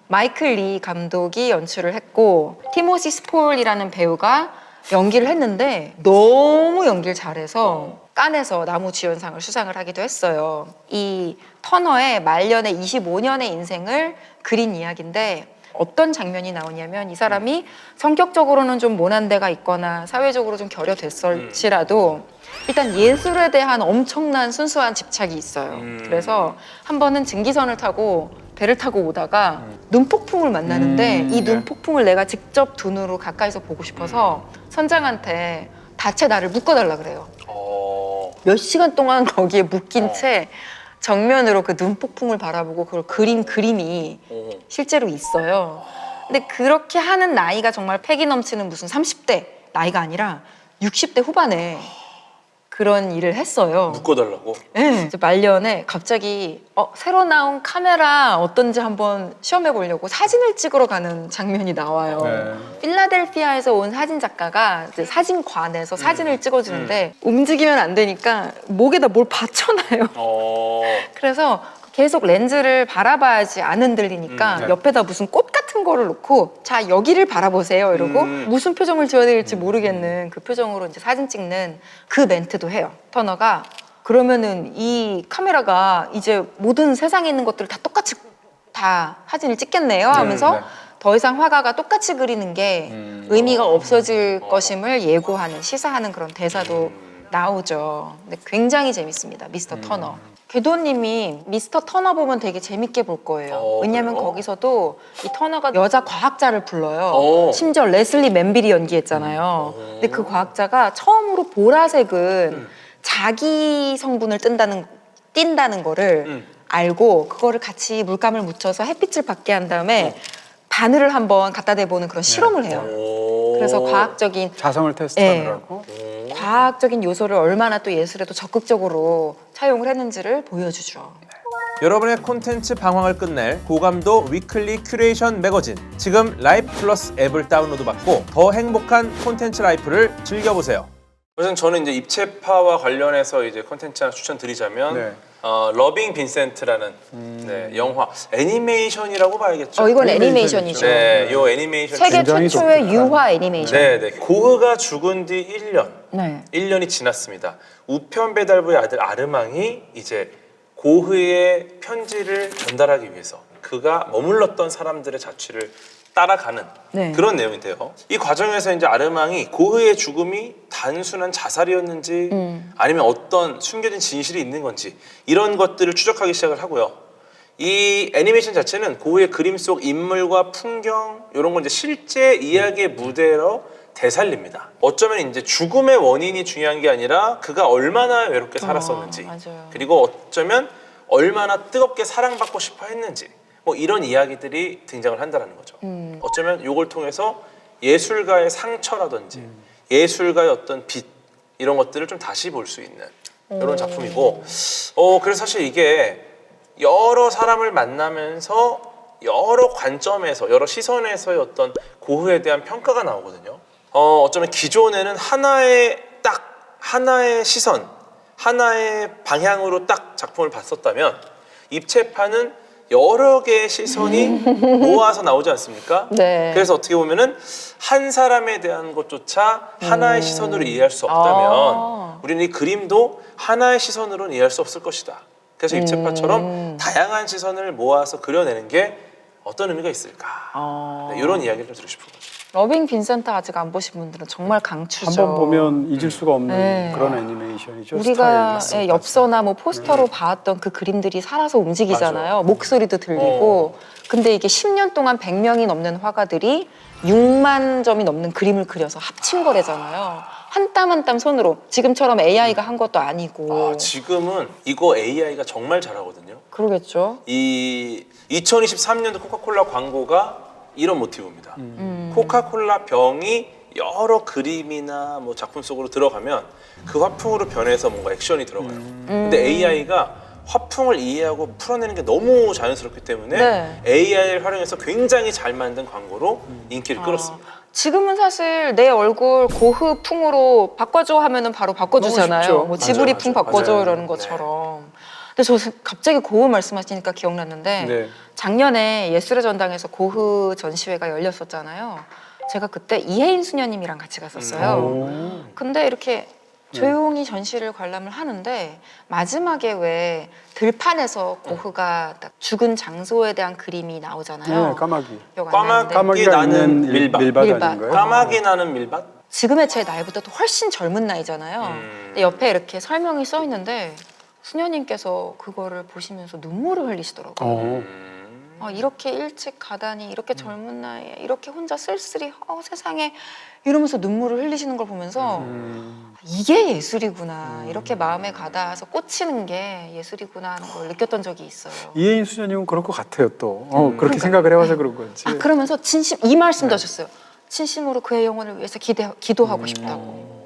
Speaker 2: 마이클 리 감독이 연출을 했고 티모시 스폴이라는 배우가 연기를 했는데 너무 연기를 잘해서 깐에서 나무주연상을 수상을 하기도 했어요. 이 터너의 말년의 25년의 인생을 그린 이야기인데 어떤 장면이 나오냐면 이 사람이 성격적으로는 좀 모난 데가 있거나 사회적으로 좀 결여됐을지라도 일단 예술에 대한 엄청난 순수한 집착이 있어요. 그래서 한 번은 증기선을 타고 배를 타고 오다가 눈폭풍을 만나는데 이 눈폭풍을 내가 직접 두 눈으로 가까이서 보고 싶어서 선장한테 닻에 나를 묶어달라 그래요. 몇 시간 동안 거기에 묶인 채 정면으로 그 눈폭풍을 바라보고 그걸 그린 그림이 실제로 있어요. 근데 그렇게 하는 나이가 정말 패기 넘치는 무슨 30대 나이가 아니라 60대 후반에 그런 일을 했어요.
Speaker 3: 묶어달라고?
Speaker 2: 네. 이제 말년에 갑자기 새로 나온 카메라 어떤지 한번 시험해 보려고 사진을 찍으러 가는 장면이 나와요.
Speaker 1: 네.
Speaker 2: 필라델피아에서 온 사진 작가가 이제 사진관에서 사진을 찍어주는데 움직이면 안 되니까 목에다 뭘 받쳐놔요. 그래서 계속 렌즈를 바라봐야지 안 흔들리니까
Speaker 1: 네.
Speaker 2: 옆에다 무슨 꽃 같은 거를 놓고 자 여기를 바라보세요 이러고 무슨 표정을 지어야 될지 모르겠는 그 표정으로 이제 사진 찍는 그 멘트도 해요. 터너가 그러면은 이 카메라가 이제 모든 세상에 있는 것들을 다 똑같이 다 사진을 찍겠네요 하면서
Speaker 1: 네.
Speaker 2: 더 이상 화가가 똑같이 그리는 게 의미가 없어질 것임을 예고하는 시사하는 그런 대사도 나오죠. 근데 굉장히 재밌습니다. 미스터 터너. 궤도님이 미스터 터너 보면 되게 재밌게 볼 거예요. 왜냐면
Speaker 3: 그래요?
Speaker 2: 거기서도 이 터너가 여자 과학자를 불러요. 심지어 레슬리 맨빌이 연기했잖아요. 근데 그 과학자가 처음으로 보라색은 자기 성분을 띈다는 거를 알고 그거를 같이 물감을 묻혀서 햇빛을 받게 한 다음에 바늘을 한번 갖다 대보는 그런 실험을 해요. 그래서 과학적인
Speaker 1: 자성을 테스트하느라고.
Speaker 2: 과학적인 요소를 얼마나 또 예술에도 적극적으로 차용을 했는지를 보여주죠.
Speaker 3: 여러분의 콘텐츠 방황을 끝낼 고감도 위클리 큐레이션 매거진. 지금 라이프 플러스 앱을 다운로드 받고 더 행복한 콘텐츠 라이프를 즐겨보세요. 우선 저는 이제 입체파와 관련해서 이제 콘텐츠 하나 추천드리자면
Speaker 1: 네.
Speaker 3: 러빙 빈센트라는 네, 영화 애니메이션이라고 봐야겠죠.
Speaker 2: 이건
Speaker 1: 애니메이션이죠.
Speaker 2: 애니메이션이죠.
Speaker 3: 네, 요 애니메이션
Speaker 2: 세계
Speaker 1: 굉장히
Speaker 2: 최초의
Speaker 1: 독특한.
Speaker 2: 유화 애니메이션.
Speaker 3: 네, 네. 고흐가 죽은 뒤 1년.
Speaker 2: 네.
Speaker 3: 1년이 지났습니다. 우편 배달부의 아들 아르망이 이제 고흐의 편지를 전달하기 위해서 그가 머물렀던 사람들의 자취를 따라가는
Speaker 2: 네.
Speaker 3: 그런 내용인데요. 이 과정에서 이제 아르망이 고흐의 죽음이 단순한 자살이었는지 아니면 어떤 숨겨진 진실이 있는 건지 이런 것들을 추적하기 시작을 하고요. 이 애니메이션 자체는 고흐의 그림 속 인물과 풍경 이런 걸 이제 실제 이야기의 무대로 되살립니다. 어쩌면 이제 죽음의 원인이 중요한 게 아니라 그가 얼마나 외롭게 살았었는지
Speaker 2: 맞아요.
Speaker 3: 그리고 어쩌면 얼마나 뜨겁게 사랑받고 싶어 했는지 뭐 이런 이야기들이 등장을 한다는 거죠. 어쩌면 이걸 통해서 예술가의 상처라든지 예술가의 어떤 빛 이런 것들을 좀 다시 볼 수 있는 이런 작품이고 그래서 사실 이게 여러 사람을 만나면서 여러 관점에서 여러 시선에서의 어떤 고흐에 대한 평가가 나오거든요. 어쩌면 기존에는 하나의 시선, 하나의 방향으로 딱 작품을 봤었다면 입체파는 여러 개의 시선이 모아서 나오지 않습니까?
Speaker 2: 네.
Speaker 3: 그래서 어떻게 보면은 한 사람에 대한 것조차 하나의 시선으로 이해할 수 없다면 우리는 이 그림도 하나의 시선으로는 이해할 수 없을 것이다. 그래서 입체파처럼 다양한 시선을 모아서 그려내는 게 어떤 의미가 있을까? 네, 이런 이야기를 좀 드리고 싶은 거죠.
Speaker 2: 러빙 빈센트 아직 안 보신 분들은 정말 강추죠.
Speaker 1: 한번 보면 잊을 수가 없는
Speaker 2: 네.
Speaker 1: 그런 애니메이션이죠.
Speaker 2: 우리가
Speaker 1: 스타일.
Speaker 2: 엽서나 뭐 포스터로 봤던 그 그림들이 살아서 움직이잖아요. 목소리도 들리고. 근데 이게 10년 동안 100명이 넘는 화가들이 6만 점이 넘는 그림을 그려서 합친 거래잖아요. 한 땀 한 땀 손으로. 지금처럼 AI가 한 것도 아니고.
Speaker 3: 지금은 이거 AI가 정말 잘하거든요.
Speaker 2: 그러겠죠.
Speaker 3: 이 2023년도 코카콜라 광고가 이런 모티브입니다. 코카콜라 병이 여러 그림이나 뭐 작품 속으로 들어가면 그 화풍으로 변해서 뭔가 액션이 들어가요. 근데 AI가 화풍을 이해하고 풀어내는 게 너무 자연스럽기 때문에
Speaker 2: 네.
Speaker 3: AI를 활용해서 굉장히 잘 만든 광고로 인기를 끌었습니다.
Speaker 2: 지금은 사실 내 얼굴 고흐풍으로 바꿔줘 하면은 바로
Speaker 1: 너무
Speaker 2: 바꿔주잖아요.
Speaker 1: 쉽죠.
Speaker 2: 뭐 지브리풍
Speaker 1: 맞아요.
Speaker 2: 바꿔줘
Speaker 1: 맞아요.
Speaker 2: 이러는 것처럼. 근데 저 갑자기 고흐 말씀하시니까 기억났는데
Speaker 1: 네.
Speaker 2: 작년에 예술의 전당에서 고흐 전시회가 열렸었잖아요. 제가 그때 이혜인 수녀님이랑 같이 갔었어요. 근데 이렇게 조용히 전시를 관람을 하는데 마지막에 왜 들판에서 고흐가 딱 죽은 장소에 대한 그림이 나오잖아요.
Speaker 1: 네, 까마귀.
Speaker 2: 기억 안 나는데.
Speaker 1: 까마귀가
Speaker 3: 나는
Speaker 1: 있는
Speaker 3: 밀밭.
Speaker 1: 밀밭
Speaker 2: 밀밭.
Speaker 1: 아닌가요?
Speaker 3: 까마귀 나는 밀밭?
Speaker 2: 지금의 제 나이보다도 훨씬 젊은 나이잖아요. 근데 옆에 이렇게 설명이 써 있는데 수녀님께서 그거를 보시면서 눈물을 흘리시더라고요.
Speaker 1: 어.
Speaker 2: 아, 이렇게 일찍 가다니 이렇게 젊은 나이에 이렇게 혼자 쓸쓸히 세상에 이러면서 눈물을 흘리시는 걸 보면서 이게 예술이구나 이렇게 마음에 가닿아서 꽂히는 게 예술이구나 하는 걸 느꼈던 적이 있어요.
Speaker 1: 이혜인 수녀님은 그럴 것 같아요 또. 그렇게 생각을 해와서 그런 건지.
Speaker 2: 아, 그러면서 이 말씀도 하셨어요. 진심으로 그의 영혼을 위해서 기도하고 싶다고.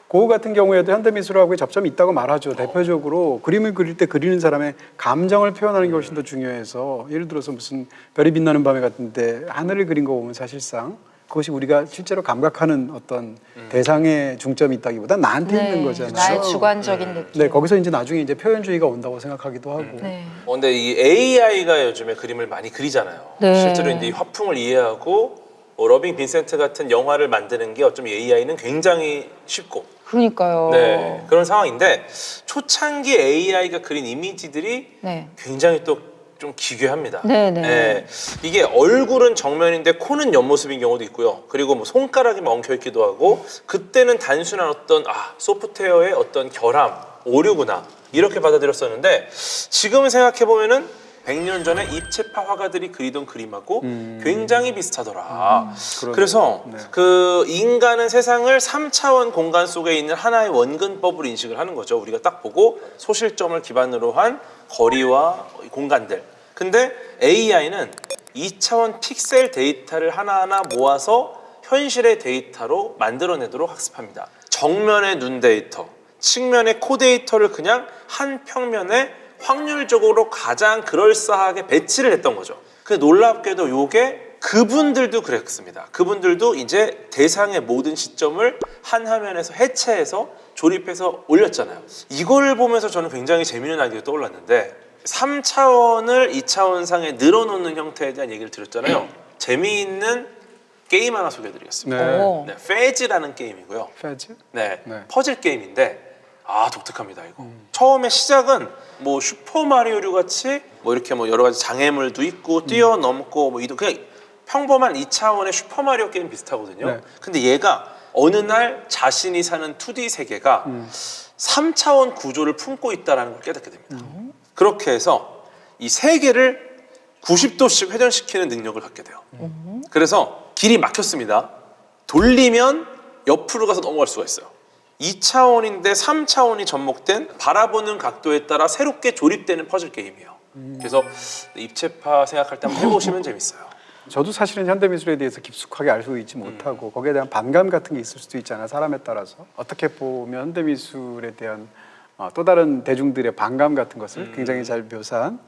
Speaker 1: 고흐 같은 경우에도 현대미술하고의 접점이 있다고 말하죠. 대표적으로 그림을 그릴 때 그리는 사람의 감정을 표현하는 게 훨씬 더 중요해서 예를 들어서 무슨 별이 빛나는 밤에 같은데 하늘을 그린 거 보면 사실상 그것이 우리가 실제로 감각하는 어떤 대상의 중점이 있다기보다 나한테 있는 거잖아요.
Speaker 2: 나의 주관적인 느낌.
Speaker 1: 네, 거기서 이제 나중에 이제 표현주의가 온다고 생각하기도 하고.
Speaker 2: 네.
Speaker 3: 근데 이 AI가 요즘에 그림을 많이 그리잖아요.
Speaker 2: 네.
Speaker 3: 실제로 이제 이 화풍을 이해하고 러빙 빈센트 같은 영화를 만드는 게 어쩌면 AI는 굉장히 쉽고
Speaker 2: 그러니까요.
Speaker 3: 네, 그런 상황인데 초창기 AI가 그린 이미지들이
Speaker 2: 네.
Speaker 3: 굉장히 또 좀 기괴합니다.
Speaker 2: 네네.
Speaker 3: 네, 이게 얼굴은 정면인데 코는 옆모습인 경우도 있고요. 그리고 뭐 손가락이 엉켜 있기도 하고 그때는 단순한 어떤 소프트웨어의 어떤 결함, 오류구나 이렇게 받아들였었는데 지금 생각해 보면은 100년 전에 입체파 화가들이 그리던 그림하고 굉장히 비슷하더라. 그래서
Speaker 1: 네.
Speaker 3: 그 인간은 세상을 3차원 공간 속에 있는 하나의 원근법으로 인식을 하는 거죠. 우리가 딱 보고 소실점을 기반으로 한 거리와 공간들. 근데 AI는 2차원 픽셀 데이터를 하나하나 모아서 현실의 데이터로 만들어내도록 학습합니다. 정면의 눈 데이터, 측면의 코 데이터를 그냥 한 평면에 확률적으로 가장 그럴싸하게 배치를 했던 거죠. 근데 놀랍게도 요게 그분들도 그랬습니다. 그분들도 이제 대상의 모든 시점을 한 화면에서 해체해서 조립해서 올렸잖아요. 이걸 보면서 저는 굉장히 재미있는 아이디어가 떠올랐는데 3차원을 2차원상에 늘어놓는 형태에 대한 얘기를 드렸잖아요. 재미있는 게임 하나 소개해드리겠습니다.
Speaker 1: 네.
Speaker 2: 오.
Speaker 3: 네, 페즈라는 게임이고요.
Speaker 1: 페즈?
Speaker 3: 네,
Speaker 1: 네.
Speaker 3: 퍼즐 게임인데 독특합니다 이거. 처음에 시작은 뭐 슈퍼마리오류 같이 뭐 이렇게 뭐 여러 가지 장애물도 있고 뛰어넘고 뭐 이동 그냥 평범한 2차원의 슈퍼마리오 게임 비슷하거든요.
Speaker 1: 네.
Speaker 3: 근데 얘가 어느 날 자신이 사는 2D 세계가 3차원 구조를 품고 있다는 걸 깨닫게 됩니다. 그렇게 해서 이 세계를 90도씩 회전시키는 능력을 갖게 돼요. 그래서 길이 막혔습니다. 돌리면 옆으로 가서 넘어갈 수가 있어요. 2차원인데 3차원이 접목된 바라보는 각도에 따라 새롭게 조립되는 퍼즐 게임이에요. 그래서 입체파 생각할 때 한번 해보시면 재밌어요.
Speaker 1: 저도 사실은 현대미술에 대해서 깊숙하게 알 수 있지 못하고 거기에 대한 반감 같은 게 있을 수도 있잖아요. 사람에 따라서. 어떻게 보면 현대미술에 대한 또 다른 대중들의 반감 같은 것을 굉장히 잘 묘사한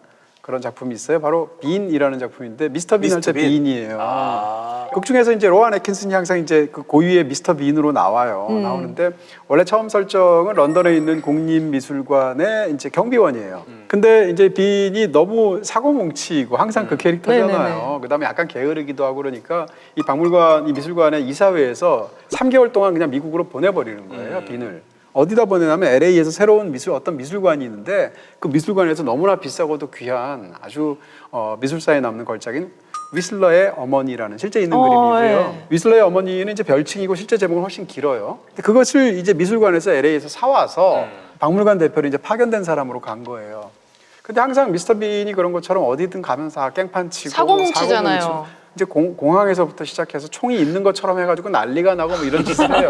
Speaker 1: 그런 작품이 있어요. 바로 빈이라는 작품인데 미스터 빈 할 때 빈이에요. 극 중에서 이제 로완 애킨슨이 항상 이제 그 고유의 미스터 빈으로 나와요. 나오는데 원래 처음 설정은 런던에 있는 국립미술관의 이제 경비원이에요. 근데 이제 빈이 너무 사고뭉치고 항상 그 캐릭터잖아요. 그다음에 약간 게으르기도 하고 그러니까 이 박물관, 이 미술관의 이사회에서 3개월 동안 그냥 미국으로 보내버리는 거예요. 빈을. 어디다 보내냐면 LA에서 새로운 어떤 미술관이 있는데 그 미술관에서 너무나 비싸고도 귀한 아주 미술사에 남는 걸작인 위슬러의 어머니라는 실제 있는 그림이고요.
Speaker 2: 네.
Speaker 1: 위슬러의 어머니는 이제 별칭이고 실제 제목은 훨씬 길어요. 근데 그것을 이제 미술관에서 LA에서 사와서 박물관 대표로 이제 파견된 사람으로 간 거예요. 근데 항상 미스터 빈이 그런 것처럼 어디든 가면서 깽판 치고
Speaker 2: 사고뭉치잖아요.
Speaker 1: 이제 공항에서부터 시작해서 총이 있는 것처럼 해가지고 난리가 나고 뭐 이런 짓을 해요.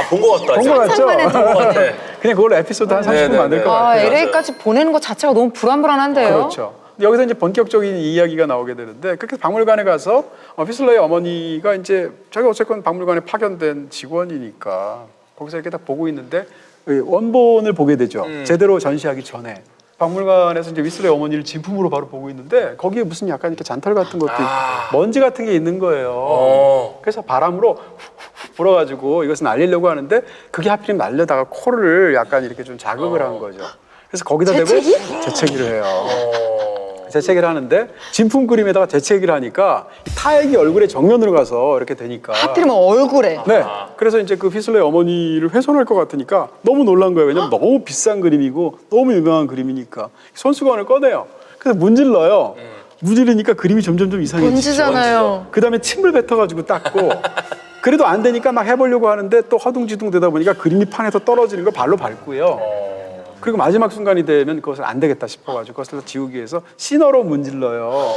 Speaker 3: 본 것 같다.
Speaker 1: 본 것 같죠?
Speaker 3: 네.
Speaker 1: 그냥 그걸로 에피소드 한 30분 만들 것 같아요.
Speaker 2: LA까지 보내는 것 자체가 너무 불안불안한데요.
Speaker 1: 그렇죠. 여기서 이제 본격적인 이야기가 나오게 되는데 그렇게 박물관에 가서 피슬러의 어머니가 이제 자기가 어쨌건 박물관에 파견된 직원이니까 거기서 이렇게 딱 보고 있는데 원본을 보게 되죠. 제대로 전시하기 전에. 박물관에서 이제 위슬러의 어머니를 진품으로 바로 보고 있는데 거기에 무슨 약간 이렇게 잔털 같은 것도 있고 먼지 같은 게 있는 거예요. 그래서 바람으로 훅훅 불어가지고 이것은 날리려고 하는데 그게 하필이면 날려다가 코를 약간 이렇게 좀 자극을 한 거죠. 그래서 거기다 대고 재채기를 해요. 재채기를 하는데 진품 그림에다가 재채기를 하니까 이 타액이 얼굴에 정면으로 가서 이렇게 되니까
Speaker 2: 하필이면 얼굴에.
Speaker 1: 네. 그래서 이제 그 휘슬러의 어머니를 훼손할 것 같으니까 너무 놀란 거예요. 왜냐면 너무 비싼 그림이고 너무 유명한 그림이니까 손수건을 꺼내요. 그래서 문질러요. 문지르니까 그림이 점점 이상해지죠.
Speaker 2: 번지잖아요.
Speaker 1: 그 다음에 침을 뱉어가지고 닦고 그래도 안 되니까 막 해보려고 하는데 또 허둥지둥 되다 보니까 그림이 판에서 떨어지는 걸 발로 밟고요. 그리고 마지막 순간이 되면 그것을 안 되겠다 싶어가지고 그것을 지우기 위해서 시너로 문질러요.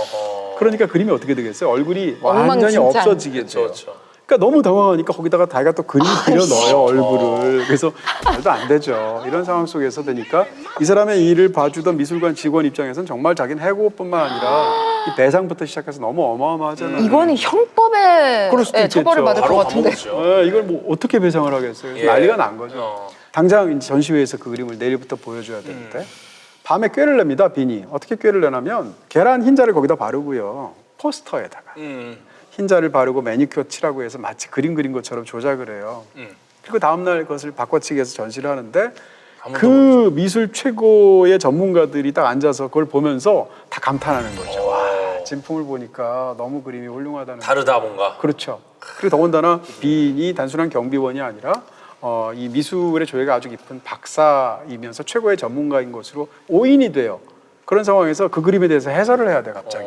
Speaker 1: 그러니까 그림이 어떻게 되겠어요? 얼굴이 완전히
Speaker 2: 엉망진창.
Speaker 1: 없어지게 돼요.
Speaker 3: 그렇죠.
Speaker 1: 그러니까 너무 당황하니까 거기다가 자기가 또 그림을 그려 넣어요, 얼굴을. 그래서 말도 안 되죠. 이런 상황 속에서 되니까 이 사람의 일을 봐주던 미술관 직원 입장에서는 정말 자기는 해고뿐만 아니라 이 배상부터 시작해서 너무 어마어마하잖아요.
Speaker 2: 이거는 형법에
Speaker 1: 그럴 수도
Speaker 2: 처벌을
Speaker 1: 있겠죠.
Speaker 2: 받을 것
Speaker 3: 바로
Speaker 2: 같은데.
Speaker 3: 감옥이죠.
Speaker 1: 이걸 뭐 어떻게 배상을 하겠어요?
Speaker 3: 예.
Speaker 1: 난리가 난 거죠. 당장 이제 전시회에서 그 그림을 내일부터 보여줘야 되는데 밤에 꾀를 냅니다. 빈이 어떻게 꾀를 내냐면 계란 흰자를 거기다 바르고요. 포스터에다가 흰자를 바르고 매니큐어 칠하고 해서 마치 그림 그린 것처럼 조작을 해요. 그리고 다음날 그것을 바꿔치기해서 전시를 하는데 그 미술 최고의 전문가들이 딱 앉아서 그걸 보면서 다 감탄하는 거죠. 와, 진품을 보니까 너무 그림이 훌륭하다는.
Speaker 3: 다르다 뭔가.
Speaker 1: 그렇죠. 그리고 더군다나 빈이 단순한 경비원이 아니라 이 미술의 조예가 아주 깊은 박사이면서 최고의 전문가인 것으로 오인이 돼요. 그런 상황에서 그 그림에 대해서 해설을 해야 돼 갑자기.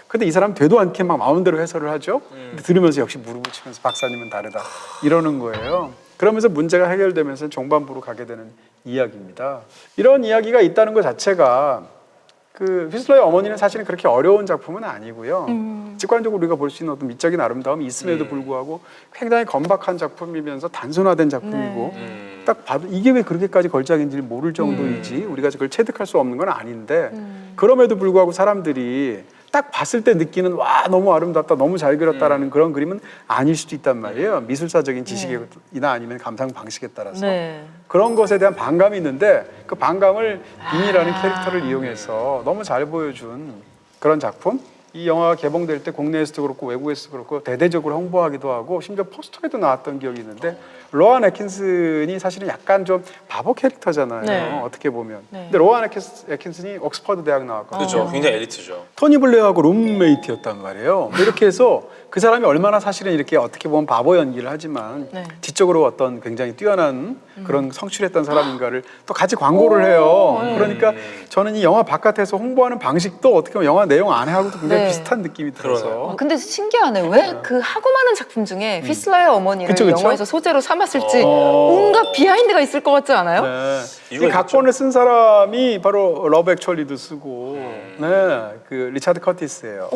Speaker 1: 근데 이 사람 되도 않게 막 마음대로 해설을 하죠. 근데 들으면서 역시 무릎을 치면서 박사님은 다르다 이러는 거예요. 그러면서 문제가 해결되면서 종반부로 가게 되는 이야기입니다. 이런 이야기가 있다는 것 자체가 그 휘슬러의 어머니는 사실은 그렇게 어려운 작품은 아니고요. 직관적으로 우리가 볼 수 있는 어떤 미적인 아름다움이 있음에도 불구하고 굉장히 건박한 작품이면서 단순화된 작품이고 딱 봐도 이게 왜 그렇게까지 걸작인지를 모를 정도이지 우리가 그걸 체득할 수 없는 건 아닌데 그럼에도 불구하고 사람들이 딱 봤을 때 느끼는 와 너무 아름답다 너무 잘 그렸다라는 그런 그림은 아닐 수도 있단 말이에요. 미술사적인 지식이나 아니면 감상 방식에 따라서
Speaker 2: 네.
Speaker 1: 그런 것에 대한 반감이 있는데 그 반감을 빈이라는 캐릭터를 이용해서 너무 잘 보여준 그런 작품. 이 영화가 개봉될 때 국내에서도 그렇고 외국에서도 그렇고 대대적으로 홍보하기도 하고 심지어 포스터에도 나왔던 기억이 있는데 로안 애킨슨이 사실은 약간 좀 바보 캐릭터잖아요.
Speaker 2: 네.
Speaker 1: 어떻게 보면.
Speaker 2: 네.
Speaker 1: 근데 로안 애킨슨이 옥스퍼드 대학 나왔거든요.
Speaker 3: 그렇죠. 굉장히 엘리트죠.
Speaker 1: 토니 블레어하고 룸메이트였단 말이에요. 이렇게 해서 그 사람이 얼마나 사실은 이렇게 어떻게 보면 바보 연기를 하지만
Speaker 2: 네.
Speaker 1: 지적으로 어떤 굉장히 뛰어난 그런 성취했던 사람인가를 또 같이 광고를 해요. 그러니까 저는 이 영화 바깥에서 홍보하는 방식도 어떻게 보면 영화 내용 안에하고도 굉장히
Speaker 2: 네.
Speaker 1: 비슷한 느낌이 들어서
Speaker 2: 근데 신기하네. 왜 그 하고 많은 작품 중에 휘슬러의 어머니를
Speaker 1: 그쵸, 그쵸?
Speaker 2: 영화에서 소재로 삼았을지 온갖 비하인드가 있을 것 같지 않아요?
Speaker 1: 네.
Speaker 3: 이유가
Speaker 1: 이 각본을 쓴 사람이 바로 러브 액츄얼리도 쓰고 네, 그 리차드 커티스예요.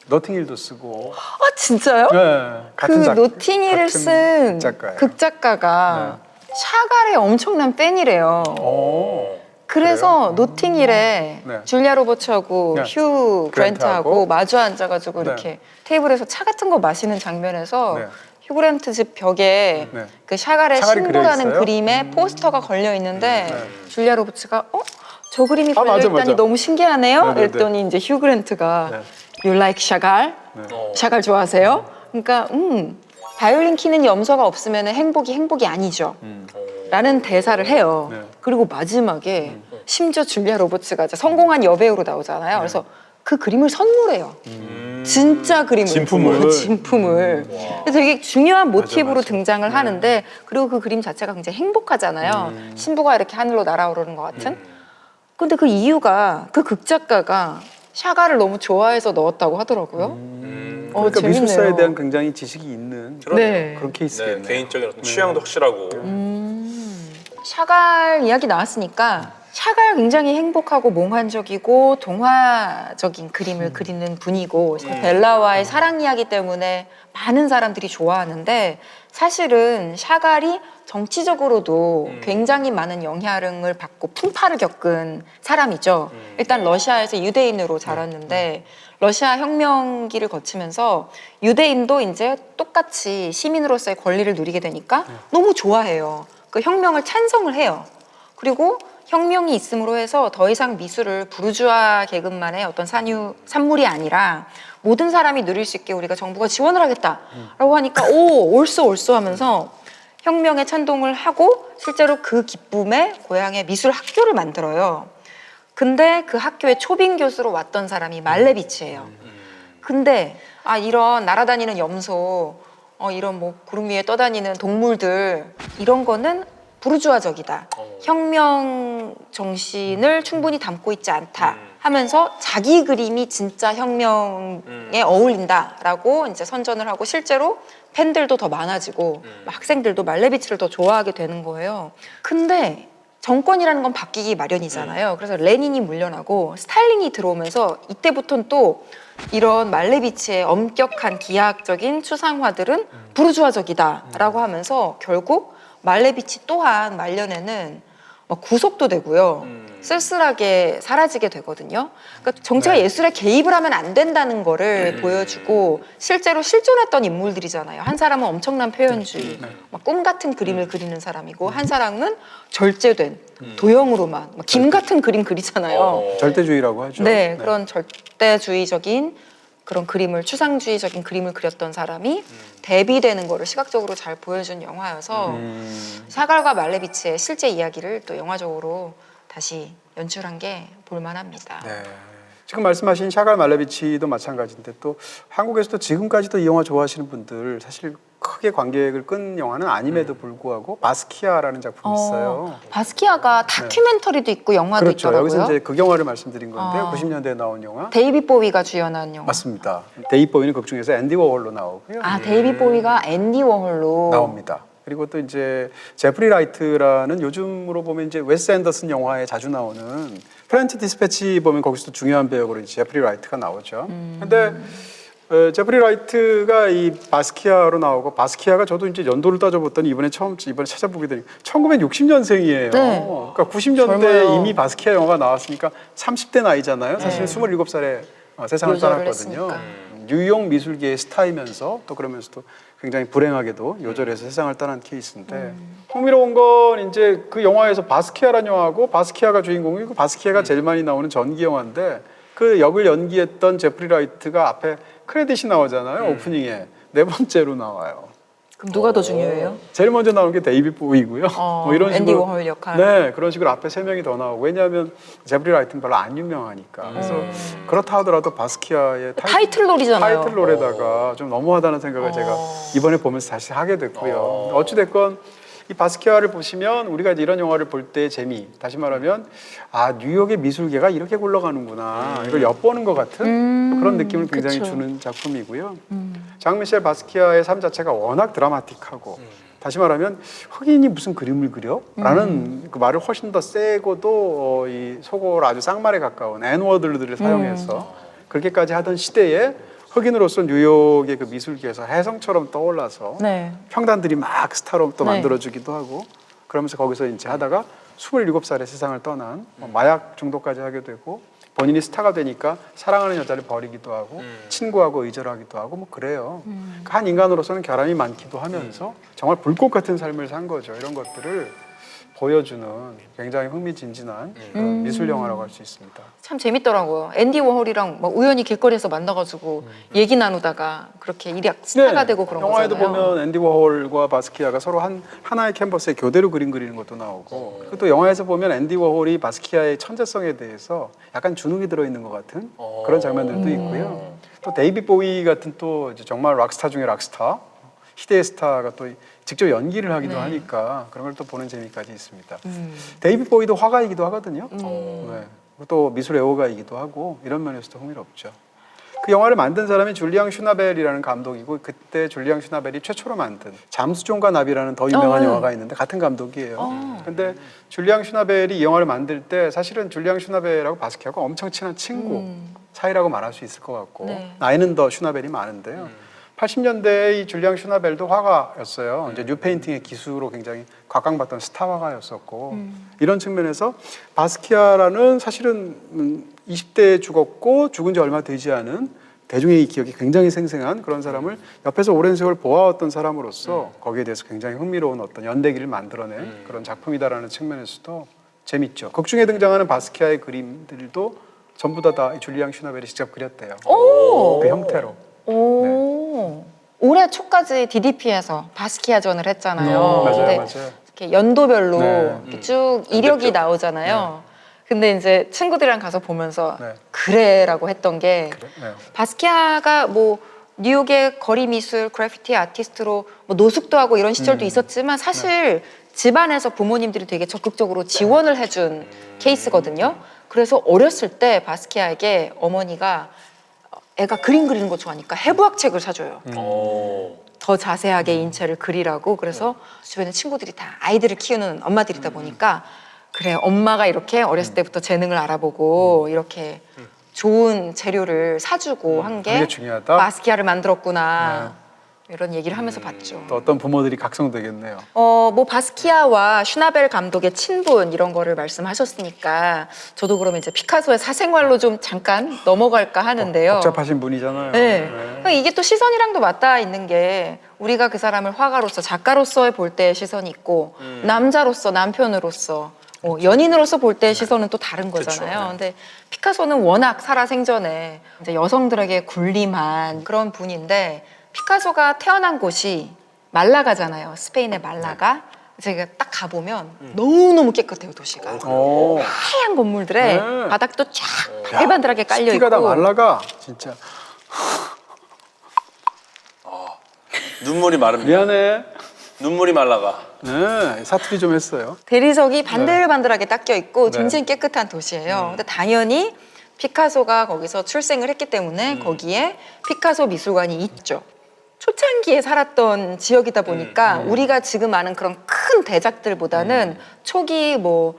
Speaker 1: 너팅힐도 쓰고
Speaker 2: 아 진짜요?
Speaker 1: 네,
Speaker 2: 그 노팅힐을 쓴
Speaker 1: 작가예요.
Speaker 2: 극작가가 샤갈의 엄청난 팬이래요.
Speaker 1: 오.
Speaker 2: 그래서 노팅힐에
Speaker 1: 네.
Speaker 2: 줄리아 로버츠하고
Speaker 1: 네.
Speaker 2: 휴
Speaker 1: 그랜트하고
Speaker 2: 그랜트하고 마주 앉아가지고
Speaker 1: 네.
Speaker 2: 이렇게 테이블에서 차 같은 거 마시는 장면에서
Speaker 1: 네.
Speaker 2: 휴 그랜트 집 벽에
Speaker 1: 네.
Speaker 2: 그 샤갈의
Speaker 1: 샤갈이
Speaker 2: 신부라는
Speaker 1: 그려있어요?
Speaker 2: 그림에 포스터가 걸려 있는데
Speaker 1: 네.
Speaker 2: 줄리아 로버츠가 저 그림이
Speaker 1: 아,
Speaker 2: 걸려
Speaker 1: 맞아,
Speaker 2: 있다니
Speaker 1: 맞아.
Speaker 2: 너무 신기하네요.
Speaker 1: 네, 네, 네.
Speaker 2: 그랬더니 이제 휴 그랜트가
Speaker 1: 네.
Speaker 2: You like 샤갈?
Speaker 3: 어.
Speaker 2: 샤갈 좋아하세요? 그러니까 바이올린 키는 염소가 없으면 행복이 아니죠. 라는 대사를 해요.
Speaker 1: 네.
Speaker 2: 그리고 마지막에 심지어 줄리아 로버츠가 이제 성공한 여배우로 나오잖아요. 그래서 그 그림을 선물해요. 진짜 그림을.
Speaker 1: 진품을.
Speaker 2: 그 진품을. 그래서 되게 중요한 모티브로
Speaker 1: 맞아.
Speaker 2: 등장을 하는데 그리고 그 그림 자체가 굉장히 행복하잖아요. 신부가 이렇게 하늘로 날아오르는 것 같은. 근데 그 이유가 그 극작가가 샤갈을 너무 좋아해서 넣었다고 하더라고요.
Speaker 1: 그러니까
Speaker 2: 재밌네요.
Speaker 1: 미술사에 대한 굉장히 지식이 있는
Speaker 2: 네.
Speaker 1: 그런 케이스겠네요.
Speaker 3: 네, 개인적인 어떤 취향도 확실하고.
Speaker 2: 샤갈 이야기 나왔으니까 샤갈 굉장히 행복하고 몽환적이고 동화적인 그림을 그리는 분이고 벨라와의 사랑 이야기 때문에 많은 사람들이 좋아하는데 사실은 샤갈이 정치적으로도 굉장히 많은 영향을 받고 풍파를 겪은 사람이죠. 일단 러시아에서 유대인으로 자랐는데 러시아 혁명기를 거치면서 유대인도 이제 똑같이 시민으로서의 권리를 누리게 되니까 너무 좋아해요. 그 혁명을 찬성을 해요. 그리고 혁명이 있음으로 해서 더 이상 미술을 부르주아 계급만의 어떤 산물이 아니라 모든 사람이 누릴 수 있게 우리가 정부가 지원을 하겠다라고 하니까 옳소 하면서 혁명에 찬동을 하고 실제로 그 기쁨에 고향에 미술 학교를 만들어요. 근데 그 학교에 초빙 교수로 왔던 사람이 말레비치예요. 근데 이런 날아다니는 염소, 이런 뭐 구름 위에 떠다니는 동물들 이런 거는 부르주아적이다. 혁명 정신을 충분히 담고 있지 않다. 하면서 자기 그림이 진짜 혁명에 어울린다라고 이제 선전을 하고 실제로 팬들도 더 많아지고 학생들도 말레비치를 더 좋아하게 되는 거예요. 근데 정권이라는 건 바뀌기 마련이잖아요. 그래서 레닌이 물러나고 스탈린이 들어오면서 이때부터는 또 이런 말레비치의 엄격한 기하학적인 추상화들은 부르주아적이다라고 하면서 결국 말레비치 또한 말년에는 막 구속도 되고요. 쓸쓸하게 사라지게 되거든요. 그러니까 정치가 예술에 개입을 하면 안 된다는 거를 보여주고 실제로 실존했던 인물들이잖아요. 한 사람은 엄청난 표현주의, 막 꿈 같은 그림을 그리는 사람이고 한 사람은 절제된 도형으로만 막 김 같은 그림 그리잖아요.
Speaker 1: 절대주의라고 하죠.
Speaker 2: 네, 그런 절대주의적인 그런 그림을 추상주의적인 그림을 그렸던 사람이 대비되는 거를 시각적으로 잘 보여준 영화여서 샤갈과 말레비치의 실제 이야기를 또 영화적으로 다시 연출한 게 볼만합니다.
Speaker 1: 네. 지금 말씀하신 샤갈 말레비치도 마찬가지인데 또 한국에서도 지금까지도 이 영화 좋아하시는 분들 사실 크게 관객을 끈 영화는 아님에도 불구하고 바스키아라는 작품이 있어요.
Speaker 2: 바스키아가 다큐멘터리도 있고 영화도
Speaker 1: 그렇죠.
Speaker 2: 있더라고요.
Speaker 1: 여기서 이제 그 영화를 말씀드린 건데 90년대에 나온 영화.
Speaker 2: 데이빗 보위가 주연한 영화.
Speaker 1: 맞습니다. 데이빗 보위는 극 중에서 앤디 워홀로 나오고요.
Speaker 2: 데이빗 보위가 앤디 워홀로
Speaker 1: 나옵니다. 그리고 또 이제 제프리 라이트라는 요즘으로 보면 이제 웨스 앤더슨 영화에 자주 나오는 프렌치 디스패치 보면 거기서도 중요한 배역으로 이제 제프리 라이트가 나오죠. 근데 제프리 라이트가 이 바스키아로 나오고 바스키아가 저도 이제 연도를 따져봤더니 이번에 찾아보게 되니 1960년생이에요.
Speaker 2: 네.
Speaker 1: 그러니까 90년대
Speaker 2: 젊어요.
Speaker 1: 이미 바스키아 영화가 나왔으니까 30대 나이잖아요. 사실 27살에 세상을
Speaker 2: 요절을
Speaker 1: 떠났거든요.
Speaker 2: 했으니까.
Speaker 1: 뉴욕 미술계의 스타이면서 또 그러면서도 굉장히 불행하게도 요절해서 세상을 떠난 케이스인데 흥미로운 건 이제 그 영화에서 바스키아라는 영화고 바스키아가 주인공이고 바스키아가 제일 많이 나오는 전기 영화인데 그 역을 연기했던 제프리 라이트가 앞에 크레딧이 나오잖아요. 오프닝에 네 번째로 나와요.
Speaker 2: 그럼 누가 더 중요해요?
Speaker 1: 제일 먼저 나오는 게 데이빗 보이고요. 뭐 이런
Speaker 2: 앤디
Speaker 1: 식으로
Speaker 2: 워홀 역할.
Speaker 1: 네, 그런 식으로 앞에 세 명이 더 나오고 왜냐하면 제프리 라이트는 별로 안 유명하니까. 그래서 그렇다 하더라도 바스키아의
Speaker 2: 타이틀롤이잖아요.
Speaker 1: 타이틀롤에다가 좀 너무하다는 생각을 제가 이번에 보면서 다시 하게 됐고요. 어찌됐건 이 바스키아를 보시면 우리가 이제 이런 영화를 볼 때의 재미, 다시 말하면 뉴욕의 미술계가 이렇게 굴러가는구나 이걸 엿보는 것 같은 그런 느낌을 굉장히
Speaker 2: 그쵸.
Speaker 1: 주는 작품이고요. 장미셸 바스키아의 삶 자체가 워낙 드라마틱하고 다시 말하면 흑인이 무슨 그림을 그려? 라는 그 말을 훨씬 더 세고도 이 속어로 아주 쌍말에 가까운 N워드들을 사용해서 그렇게까지 하던 시대에 흑인으로서 뉴욕의 그 미술계에서 혜성처럼 떠올라서
Speaker 2: 네.
Speaker 1: 평단들이 막 스타로 또
Speaker 2: 네.
Speaker 1: 만들어주기도 하고 그러면서 거기서 이제 하다가 27살에 세상을 떠난 마약 중독까지 하게 되고 본인이 스타가 되니까 사랑하는 여자를 버리기도 하고 친구하고 의절하기도 하고 뭐 그래요. 그러니까 한 인간으로서는 결함이 많기도 하면서 정말 불꽃 같은 삶을 산 거죠. 이런 것들을 보여주는 굉장히 흥미진진한 그런 미술 영화라고 할 수 있습니다.
Speaker 2: 참 재밌더라고요. 앤디 워홀이랑 막 우연히 길거리에서 만나가지고 얘기 나누다가 그렇게 일약 스타가 되고 그런
Speaker 1: 영화에도
Speaker 2: 거잖아요.
Speaker 1: 보면 앤디 워홀과 바스키아가 서로 하나의 캔버스에 교대로 그림 그리는 것도 나오고 그리고 또 영화에서 보면 앤디 워홀이 바스키아의 천재성에 대해서 약간 주눅이 들어있는 것 같은 그런 장면들도 있고요. 또 데이빗 보위 같은 또 이제 정말 락스타 중에 락스타 희대의 스타가 또 직접 연기를 하기도 하니까 그런 걸 또 보는 재미까지 있습니다. 데이빗 보위도 화가이기도 하거든요. 네. 또 미술 애호가이기도 하고 이런 면에서도 흥미롭죠. 그 영화를 만든 사람이 줄리앙 슈나벨이라는 감독이고 그때 줄리앙 슈나벨이 최초로 만든 잠수종과 나비라는 더 유명한 영화가 있는데 같은 감독이에요. 근데 줄리앙 슈나벨이 이 영화를 만들 때 사실은 줄리앙 슈나벨하고 바스키아가 엄청 친한 친구 사이라고 말할 수 있을 것 같고
Speaker 2: 네.
Speaker 1: 나이는 더 슈나벨이 많은데요. 80년대에 이 줄리앙 슈나벨도 화가였어요. 이제 뉴페인팅의 기수로 굉장히 각광받던 스타 화가였었고 이런 측면에서 바스키아라는 사실은 20대에 죽었고 죽은 지 얼마 되지 않은 대중의 기억이 굉장히 생생한 그런 사람을 옆에서 오랜 세월 보아왔던 사람으로서 거기에 대해서 굉장히 흥미로운 어떤 연대기를 만들어낸 그런 작품이다라는 측면에서도 재밌죠. 극 중에 등장하는 바스키아의 그림들도 전부 다 줄리앙 슈나벨이 직접 그렸대요. 그 형태로.
Speaker 2: 올해 초까지 DDP에서 바스키아전을 했잖아요.
Speaker 1: 맞아요,
Speaker 2: 근데
Speaker 1: 맞아요.
Speaker 2: 이렇게 연도별로
Speaker 1: 네.
Speaker 2: 이렇게 쭉 이력이 나오잖아요. 근데 이제 친구들이랑 가서 보면서
Speaker 1: 네.
Speaker 2: 그래라고 했던 게
Speaker 1: 네.
Speaker 2: 바스키아가 뭐 뉴욕의 거리 미술 그래피티 아티스트로 뭐 노숙도 하고 이런 시절도 있었지만 사실 집안에서 부모님들이 되게 적극적으로 지원을 해준 케이스거든요. 그래서 어렸을 때 바스키아에게 어머니가 애가 그림 그리는 거 좋아하니까 해부학 책을 사줘요. 더 자세하게 인체를 그리라고. 그래서 주변에 친구들이 다 아이들을 키우는 엄마들이다 보니까 그래, 엄마가 이렇게 어렸을 때부터 재능을 알아보고 이렇게 좋은 재료를 사주고 한 게
Speaker 1: 그게 중요하다?
Speaker 2: 바스키아를 만들었구나. 이런 얘기를 하면서 봤죠.
Speaker 1: 또 어떤 부모들이 각성되겠네요.
Speaker 2: 뭐 바스키아와 슈나벨 감독의 친분 이런 거를 말씀하셨으니까 저도 그러면 이제 피카소의 사생활로 좀 잠깐 넘어갈까 하는데요.
Speaker 1: 복잡하신 분이잖아요.
Speaker 2: 네. 그러니까 이게 또 시선이랑도 맞닿아 있는 게 우리가 그 사람을 화가로서 작가로서 볼 때의 시선이 있고 남자로서 남편으로서 연인으로서 볼 때의 시선은 또 다른 거잖아요.
Speaker 3: 그쵸.
Speaker 2: 근데 피카소는 워낙 살아생전에 이제 여성들에게 군림한 그런 분인데 피카소가 태어난 곳이 말라가잖아요. 스페인의 말라가. 제가 딱 가보면 너무너무 깨끗해요, 도시가.
Speaker 1: 오.
Speaker 2: 하얀 건물들에
Speaker 1: 네.
Speaker 2: 바닥도 쫙 발반들하게 깔려
Speaker 1: 스키가 다
Speaker 2: 있고.
Speaker 1: 말라가 진짜.
Speaker 3: 눈물이 마릅니다.
Speaker 1: 미안해.
Speaker 3: 눈물이 말라가.
Speaker 1: 네, 사투리 좀 했어요.
Speaker 2: 대리석이 반들반들하게 닦여 있고
Speaker 1: 네.
Speaker 2: 굉장히 깨끗한 도시예요. 근데 당연히 피카소가 거기서 출생을 했기 때문에 거기에 피카소 미술관이 있죠. 초창기에 살았던 지역이다 보니까 우리가 지금 아는 그런 큰 대작들보다는 초기 뭐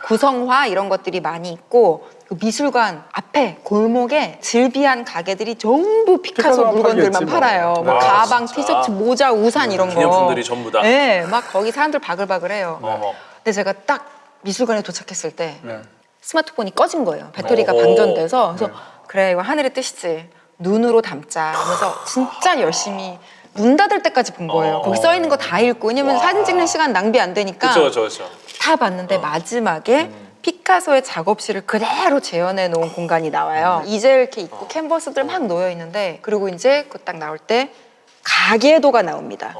Speaker 2: 구성화 이런 것들이 많이 있고 그 미술관 앞에 골목에 즐비한 가게들이 전부 피카소
Speaker 1: 피카소만
Speaker 2: 물건들만
Speaker 1: 팔겠지 뭐.
Speaker 2: 팔아요. 뭐
Speaker 3: 와,
Speaker 2: 가방,
Speaker 3: 진짜.
Speaker 2: 티셔츠, 모자, 우산 이런 거.
Speaker 3: 기념품들이 전부 다.
Speaker 2: 네, 막 거기 사람들 바글바글해요.
Speaker 3: 어허.
Speaker 2: 근데 제가 딱 미술관에 도착했을 때
Speaker 1: 네.
Speaker 2: 스마트폰이 꺼진 거예요. 배터리가
Speaker 3: 오.
Speaker 2: 방전돼서. 그래서 그래, 이거 하늘의 뜻이지. 눈으로 담자 하면서 진짜 열심히 문 닫을 때까지 본 거예요. 거기 써 있는 거 다 읽고. 왜냐면 사진 찍는 시간 낭비 안 되니까
Speaker 3: 그렇죠.
Speaker 2: 다 봤는데 마지막에 피카소의 작업실을 그대로 재현해 놓은 공간이 나와요. 이젤 이렇게 있고 캔버스들 막 놓여 있는데 그리고 이제 그 딱 나올 때 가게도가 나옵니다.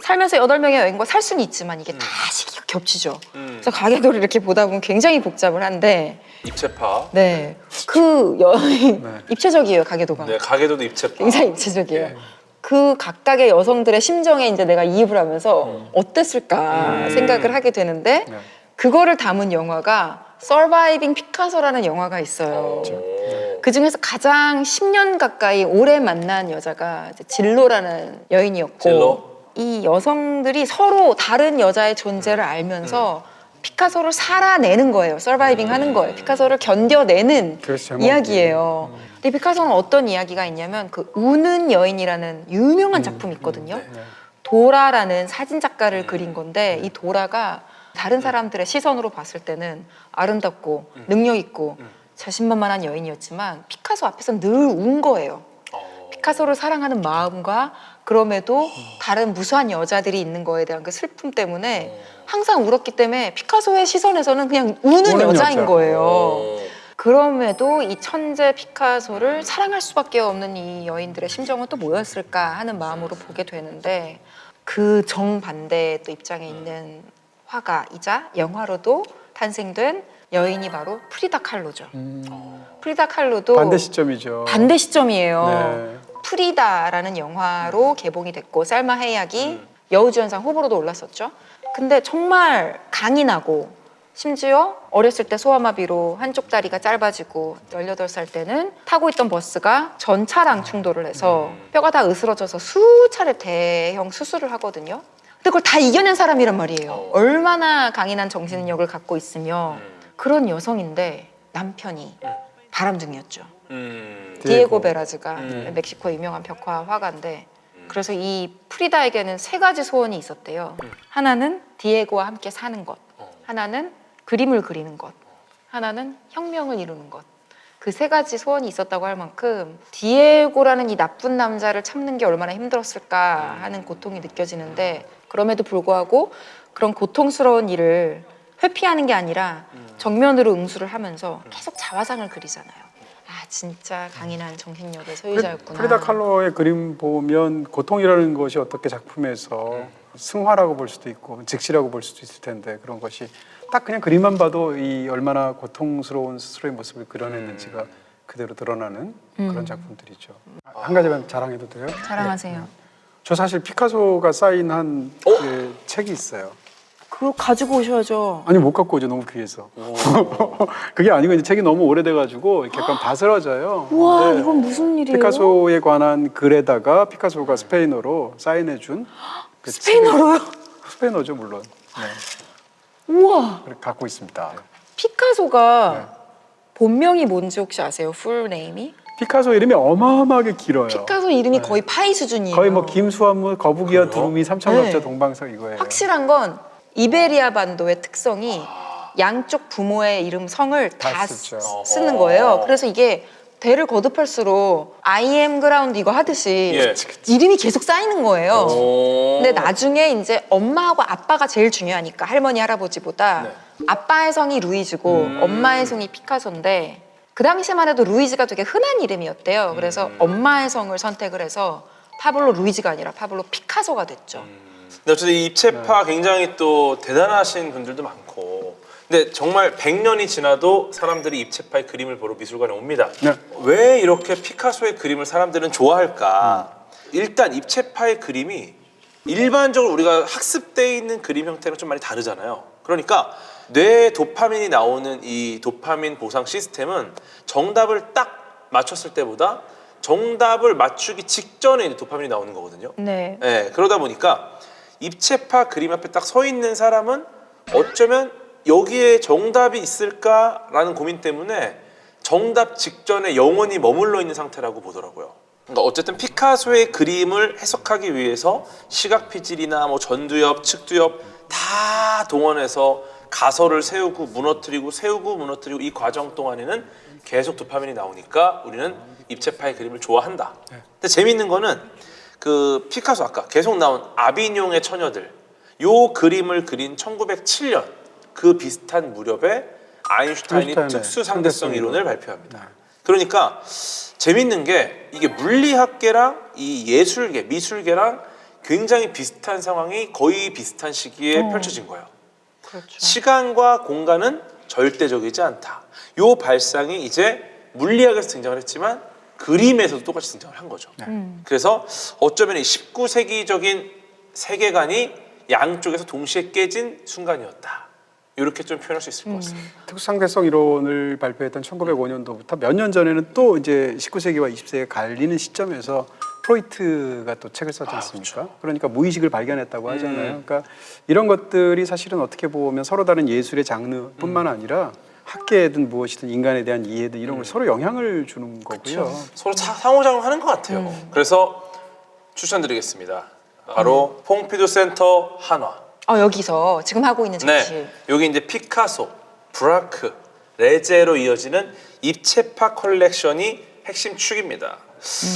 Speaker 2: 살면서 8명의 여인과 살 수는 있지만 이게 다 시기가 겹치죠. 그래서 가게도를 이렇게 보다 보면 굉장히 복잡을 한데
Speaker 3: 입체파.
Speaker 2: 네, 그 여인
Speaker 1: 네.
Speaker 2: 입체적이에요. 가게도가
Speaker 3: 네, 가게도도 입체파.
Speaker 2: 굉장히 입체적이에요. 그 각각의 여성들의 심정에 이제 내가 이입을 하면서 어땠을까 생각을 하게 되는데
Speaker 1: 네.
Speaker 2: 그거를 담은 영화가 서바이빙 피카소라는 영화가 있어요. 그 중에서 가장 10년 가까이 오래 만난 여자가 이제 질로라는 여인이었고
Speaker 3: 질로?
Speaker 2: 이 여성들이 서로 다른 여자의 존재를 알면서 피카소를 살아내는 거예요. 서바이빙 하는 거예요. 피카소를 견뎌내는
Speaker 1: 그래서 제목이.
Speaker 2: 이야기예요. 근데 피카소는 어떤 이야기가 있냐면 그 우는 여인이라는 유명한 작품이 있거든요. 도라라는 사진 작가를 그린 건데 이 도라가 다른 사람들의 시선으로 봤을 때는 아름답고 능력 있고 자신만만한 여인이었지만 피카소 앞에서 늘 운 거예요. 피카소를 사랑하는 마음과 그럼에도 다른 무수한 여자들이 있는 거에 대한 그 슬픔 때문에 항상 울었기 때문에 피카소의 시선에서는 그냥 우는 여자인
Speaker 1: 여자.
Speaker 2: 거예요. 그럼에도 이 천재 피카소를 사랑할 수밖에 없는 이 여인들의 심정은 또 뭐였을까 하는 마음으로 보게 되는데 그 정반대의 또 입장에 있는 화가이자 영화로도 탄생된 여인이 바로 프리다 칼로죠. 프리다 칼로도
Speaker 1: 반대 시점이죠.
Speaker 2: 반대 시점이에요.
Speaker 1: 네.
Speaker 2: 프리다라는 영화로 개봉이 됐고 셀마 헤약이 여우주연상 후보로도 올랐었죠. 근데 정말 강인하고 심지어 어렸을 때 소아마비로 한쪽 다리가 짧아지고 18살 때는 타고 있던 버스가 전차랑 충돌을 해서 뼈가 다 으스러져서 수차례 대형 수술을 하거든요. 근데 그걸 다 이겨낸 사람이란 말이에요. 얼마나 강인한 정신력을 갖고 있으며 그런 여성인데 남편이 바람둥이였죠. 디에고 베라즈가 멕시코 유명한 벽화 화가인데 그래서 이 프리다에게는 3가지 소원이 있었대요. 하나는 디에고와 함께 사는 것, 하나는 그림을 그리는 것, 하나는 혁명을 이루는 것. 그 3가지 소원이 있었다고 할 만큼 디에고라는 이 나쁜 남자를 참는 게 얼마나 힘들었을까 하는 고통이 느껴지는데 그럼에도 불구하고 그런 고통스러운 일을 회피하는 게 아니라 정면으로 응수를 하면서 계속 자화상을 그리잖아요. 아 진짜 강인한 정신력의 소유자였구나.
Speaker 1: 프리다 칼로의 그림 보면 고통이라는 것이 어떻게 작품에서 승화라고 볼 수도 있고 즉시라고 볼 수도 있을 텐데 그런 것이 딱 그냥 그림만 봐도 이 얼마나 고통스러운 스스로의 모습을 그려냈는지가 그대로 드러나는 그런 작품들이죠. 한 가지만 자랑해도 돼요?
Speaker 2: 자랑하세요.
Speaker 1: 저 사실 피카소가 사인한 그 책이 있어요.
Speaker 2: 그걸 가지고 오셔야죠.
Speaker 1: 아니 못 갖고 오죠. 너무 귀해서. 그게 아니고 이제 책이 너무 오래돼가지고 이렇게 약간 바스러져요.
Speaker 2: 우와,
Speaker 1: 네.
Speaker 2: 이건 무슨 일이에요?
Speaker 1: 피카소에 관한 글에다가 피카소가 스페인어로 사인해준 그
Speaker 2: 스페인어로요?
Speaker 1: 스페인어죠 물론. 네.
Speaker 2: 우와.
Speaker 1: 그렇게 갖고 있습니다.
Speaker 2: 피카소가 본명이 뭔지 혹시 아세요? 풀 네임이?
Speaker 1: 피카소 이름이 어마어마하게 길어요.
Speaker 2: 피카소 이름이 거의 파이 수준이에요.
Speaker 1: 거의 뭐 김수환무, 거북이와 두루미, 삼천갑자,
Speaker 2: 네.
Speaker 1: 동방석 이거예요.
Speaker 2: 확실한 건 이베리아 반도의 특성이 양쪽 부모의 이름 성을 다
Speaker 1: 쓰죠.
Speaker 2: 쓰는 거예요. 그래서 이게 대를 거듭할수록 I am ground 이거 하듯이
Speaker 3: 예.
Speaker 2: 이름이 계속 쌓이는 거예요.
Speaker 3: 오.
Speaker 2: 근데 나중에 이제 엄마하고 아빠가 제일 중요하니까 할머니 할아버지보다
Speaker 3: 네.
Speaker 2: 아빠의 성이 루이즈고 엄마의 성이 피카소인데 그 당시만 해도 루이즈가 되게 흔한 이름이었대요. 그래서 엄마의 성을 선택을 해서 파블로 루이즈가 아니라 파블로 피카소가 됐죠.
Speaker 3: 근데 어쨌든 이 입체파 굉장히 또 대단하신 분들도 많고 근데 정말 100년이 지나도 사람들이 입체파의 그림을 보러 미술관에 옵니다.
Speaker 1: 네.
Speaker 3: 왜 이렇게 피카소의 그림을 사람들은 좋아할까? 일단 입체파의 그림이 일반적으로 우리가 학습되어 있는 그림 형태랑 좀 많이 다르잖아요. 그러니까 뇌에 도파민이 나오는 이 도파민 보상 시스템은 정답을 딱 맞췄을 때보다 정답을 맞추기 직전에 이제 도파민이 나오는 거거든요.
Speaker 2: 네.
Speaker 3: 네, 그러다 보니까 입체파 그림 앞에 딱 서 있는 사람은 어쩌면 여기에 정답이 있을까라는 고민 때문에 정답 직전에 영원히 머물러 있는 상태라고 보더라고요. 그러니까 어쨌든 피카소의 그림을 해석하기 위해서 시각 피질이나 뭐 전두엽, 측두엽 다 동원해서 가설을 세우고 무너뜨리고 세우고 무너뜨리고 이 과정 동안에는 계속 도파민이 나오니까 우리는 입체파의 그림을 좋아한다. 근데 재밌는 거는 그 피카소 아까 계속 나온 아비뇽의 처녀들 요 그림을 그린 1907년 그 비슷한 무렵에 아인슈타인이
Speaker 1: 아인슈타인의
Speaker 3: 특수 상대성
Speaker 1: 상대성
Speaker 3: 이론을
Speaker 1: 이론.
Speaker 3: 발표합니다. 그러니까 재밌는 게 이게 물리학계랑 이 예술계, 미술계랑 굉장히 비슷한 상황이 거의 비슷한 시기에 펼쳐진 거예요.
Speaker 2: 그렇죠.
Speaker 3: 시간과 공간은 절대적이지 않다. 요 발상이 이제 물리학에서 등장을 했지만 그림에서도 똑같이 등장을 한 거죠. 그래서 어쩌면 이 19세기적인 세계관이 양쪽에서 동시에 깨진 순간이었다. 이렇게 좀 표현할 수 있을 것 같습니다.
Speaker 1: 특수상대성 이론을 발표했던 1905년도부터 몇 년 전에는 또 이제 19세기와 20세기가 갈리는 시점에서 프로이트가 또 책을 썼지 않습니까?
Speaker 3: 그렇죠.
Speaker 1: 그러니까 무의식을 발견했다고 하잖아요. 그러니까 이런 것들이 사실은 어떻게 보면 서로 다른 예술의 장르뿐만 아니라 학계든 무엇이든 인간에 대한 이해든 이런 걸 서로 영향을 주는 거고요.
Speaker 3: 서로 상호작용하는 것 같아요. 그래서 추천드리겠습니다. 바로 퐁피두 센터 한화.
Speaker 2: 여기서 지금 하고 있는 전시.
Speaker 3: 네, 여기 이제 피카소, 브라크, 레제로 이어지는 입체파 컬렉션이 핵심 축입니다.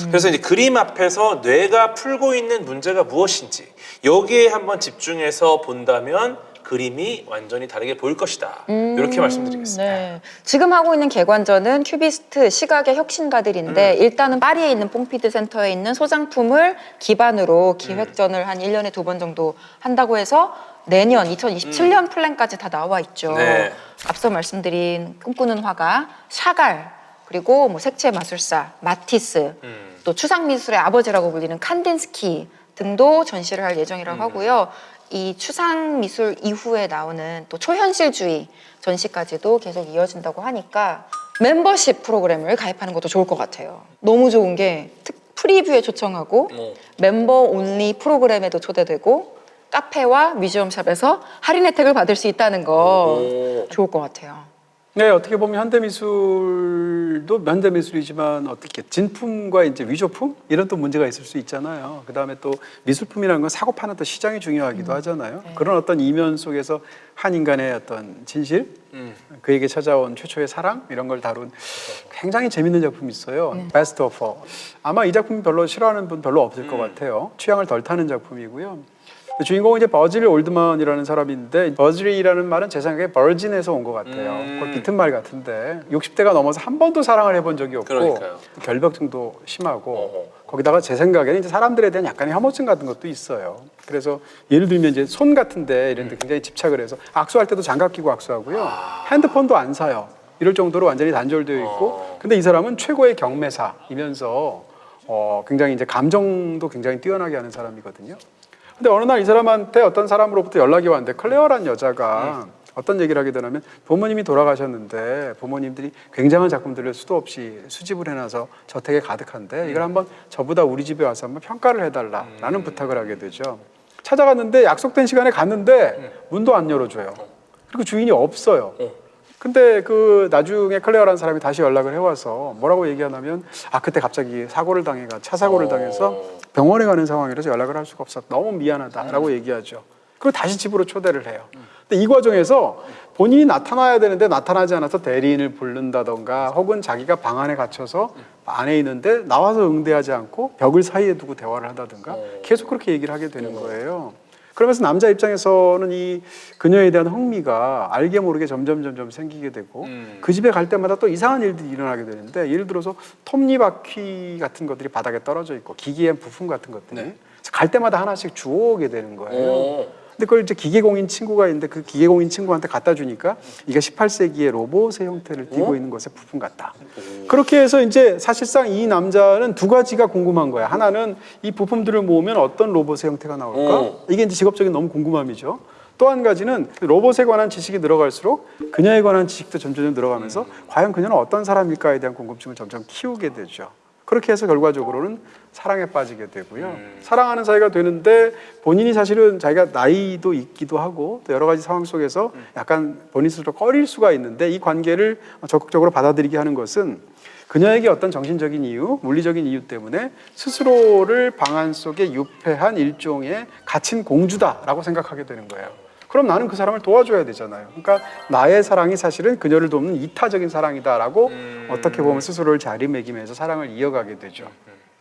Speaker 3: 그래서 이제 그림 앞에서 뇌가 풀고 있는 문제가 무엇인지 여기에 한번 집중해서 본다면 그림이 완전히 다르게 보일 것이다. 이렇게 말씀드리겠습니다.
Speaker 2: 네. 지금 하고 있는 개관전은 큐비스트 시각의 혁신가들인데 일단은 파리에 있는 퐁피드 센터에 있는 소장품을 기반으로 기획전을 한 1년에 2번 정도 한다고 해서 내년 2027년 플랜까지 다 나와 있죠.
Speaker 3: 네.
Speaker 2: 앞서 말씀드린 꿈꾸는 화가 샤갈 그리고 뭐 색채 마술사 마티스 또 추상 미술의 아버지라고 불리는 칸딘스키 등도 전시를 할 예정이라고 하고요. 이 추상 미술 이후에 나오는 또 초현실주의 전시까지도 계속 이어진다고 하니까 멤버십 프로그램을 가입하는 것도 좋을 것 같아요. 너무 좋은 게 프리뷰에 초청하고 멤버 온리 프로그램에도 초대되고 카페와 뮤지엄샵에서 할인 혜택을 받을 수 있다는 거 좋을 것 같아요.
Speaker 1: 네, 어떻게 보면 현대미술도 현대미술이지만 어떻게 진품과 이제 위조품 이런 또 문제가 있을 수 있잖아요. 그 다음에 또 미술품이라는 건 사고 파는 또 시장이 중요하기도 하잖아요. 그런 어떤 이면 속에서 한 인간의 어떤 진실, 그에게 찾아온 최초의 사랑 이런 걸 다룬 굉장히 재밌는 작품이 있어요. Best of All. 아마 이 작품 별로 싫어하는 분 별로 없을 것 같아요. 취향을 덜 타는 작품이고요. 주인공은 이제 버질 올드먼이라는 사람인데 버질이라는 말은 제 생각에 버진에서 온 것 같아요. 거의 비튼 말 같은데 60대가 넘어서 한 번도 사랑을 해본 적이 없고
Speaker 3: 그러니까요.
Speaker 1: 결벽증도 심하고 거기다가 제 생각에는 이제 사람들에 대한 약간의 혐오증 같은 것도 있어요. 그래서 예를 들면 이제 손 같은데 이런 데 굉장히 집착을 해서 악수할 때도 장갑 끼고 악수하고요. 핸드폰도 안 사요. 이럴 정도로 완전히 단절되어 있고 근데 이 사람은 최고의 경매사이면서 굉장히 이제 감정도 굉장히 뛰어나게 하는 사람이거든요. 근데 어느 날 이 사람한테 어떤 사람으로부터 연락이 왔는데 클레어란 여자가 어떤 얘기를 하게 되냐면 부모님이 돌아가셨는데 부모님들이 굉장한 작품들을 수도 없이 수집을 해놔서 저택에 가득한데 이걸 한번 저보다 우리 집에 와서 한번 평가를 해달라라는 부탁을 하게 되죠. 찾아갔는데 약속된 시간에 갔는데 문도 안 열어줘요. 그리고 주인이 없어요. 근데 그 나중에 클레어라는 사람이 다시 연락을 해와서 뭐라고 얘기하냐면 그때 갑자기 차 사고를 당해서 병원에 가는 상황이라서 연락을 할 수가 없었다. 너무 미안하다라고 얘기하죠. 그리고 다시 집으로 초대를 해요. 근데 이 과정에서 본인이 나타나야 되는데 나타나지 않아서 대리인을 부른다던가 혹은 자기가 방 안에 갇혀서 안에 있는데 나와서 응대하지 않고 벽을 사이에 두고 대화를 한다든가 계속 그렇게 얘기를 하게 되는 거예요. 그러면서 남자 입장에서는 이 그녀에 대한 흥미가 알게 모르게 점점 생기게 되고 그 집에 갈 때마다 또 이상한 일들이 일어나게 되는데 예를 들어서 톱니바퀴 같은 것들이 바닥에 떨어져 있고 기계의 부품 같은 것들이 갈 때마다 하나씩 주워오게 되는 거예요. 근데 그걸 이제 기계공인 친구가 있는데 그 기계공인 친구한테 갖다 주니까 이게 18세기의 로봇의 형태를 띠고 있는 것의 부품 같다. 그렇게 해서 이제 사실상 이 남자는 두 가지가 궁금한 거야. 하나는 이 부품들을 모으면 어떤 로봇의 형태가 나올까? 이게 이제 직업적인 너무 궁금함이죠. 또 한 가지는 로봇에 관한 지식이 늘어갈수록 그녀에 관한 지식도 점점 늘어가면서 과연 그녀는 어떤 사람일까에 대한 궁금증을 점점 키우게 되죠. 그렇게 해서 결과적으로는 사랑에 빠지게 되고요. 사랑하는 사이가 되는데 본인이 사실은 자기가 나이도 있기도 하고 또 여러 가지 상황 속에서 약간 본인 스스로 꺼릴 수가 있는데 이 관계를 적극적으로 받아들이게 하는 것은 그녀에게 어떤 정신적인 이유, 물리적인 이유 때문에 스스로를 방 안 속에 유폐한 일종의 갇힌 공주다라고 생각하게 되는 거예요. 그럼 나는 그 사람을 도와줘야 되잖아요. 그러니까 나의 사랑이 사실은 그녀를 돕는 이타적인 사랑이다라고 어떻게 보면 스스로를 자리매김해서 사랑을 이어가게 되죠.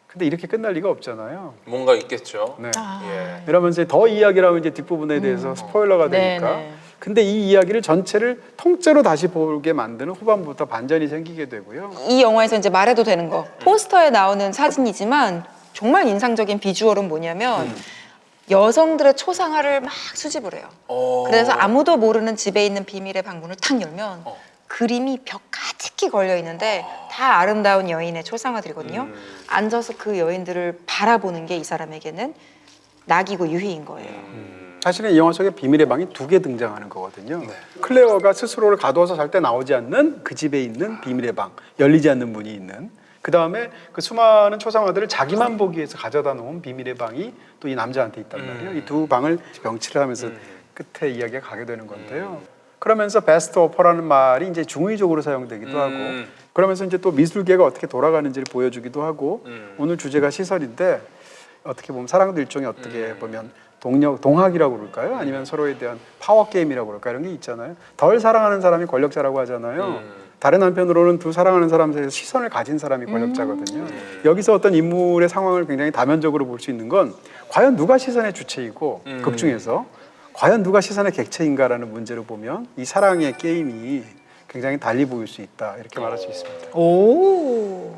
Speaker 1: 근데 이렇게 끝날 리가 없잖아요.
Speaker 3: 뭔가 있겠죠.
Speaker 1: 네.
Speaker 3: 예.
Speaker 1: 이러면서 더 이야기를 하면 이제 뒷부분에 대해서 스포일러가 되니까.
Speaker 2: 네네.
Speaker 1: 근데 이 이야기를 전체를 통째로 다시 보게 만드는 후반부터 반전이 생기게 되고요.
Speaker 2: 이 영화에서 이제 말해도 되는 거 포스터에 나오는 사진이지만 정말 인상적인 비주얼은 뭐냐면 여성들의 초상화를 막 수집을 해요. 그래서 아무도 모르는 집에 있는 비밀의 방문을 탁 열면 그림이 벽 가득히 걸려 있는데 다 아름다운 여인의 초상화들이거든요. 앉아서 그 여인들을 바라보는 게 이 사람에게는 낙이고 유희인 거예요.
Speaker 1: 사실은 이 영화 속에 비밀의 방이 2개 등장하는 거거든요. 클레어가 스스로를 가두어서 잘 때 나오지 않는 그 집에 있는 비밀의 방, 열리지 않는 문이 있는. 그 다음에 그 수많은 초상화들을 자기만 보기 위해서 가져다 놓은 비밀의 방이 또 이 남자한테 있단 말이에요. 이 두 방을 병치를 하면서 끝에 이야기가 가게 되는 건데요. 그러면서 베스트 오퍼라는 말이 이제 중의적으로 사용되기도 하고 그러면서 이제 또 미술계가 어떻게 돌아가는지를 보여주기도 하고 오늘 주제가 시설인데 어떻게 보면 사랑도 일종의 어떻게 보면 동학이라고 그럴까요? 아니면 서로에 대한 파워 게임이라고 그럴까요? 이런 게 있잖아요. 덜 사랑하는 사람이 권력자라고 하잖아요. 다른 한편으로는 두 사랑하는 사람 사이에서 시선을 가진 사람이 권력자거든요. 여기서 어떤 인물의 상황을 굉장히 다면적으로 볼 수 있는 건 과연 누가 시선의 주체이고 극 중에서 과연 누가 시선의 객체인가라는 문제로 보면 이 사랑의 게임이 굉장히 달리 보일 수 있다 이렇게 말할 수 있습니다.
Speaker 2: 오.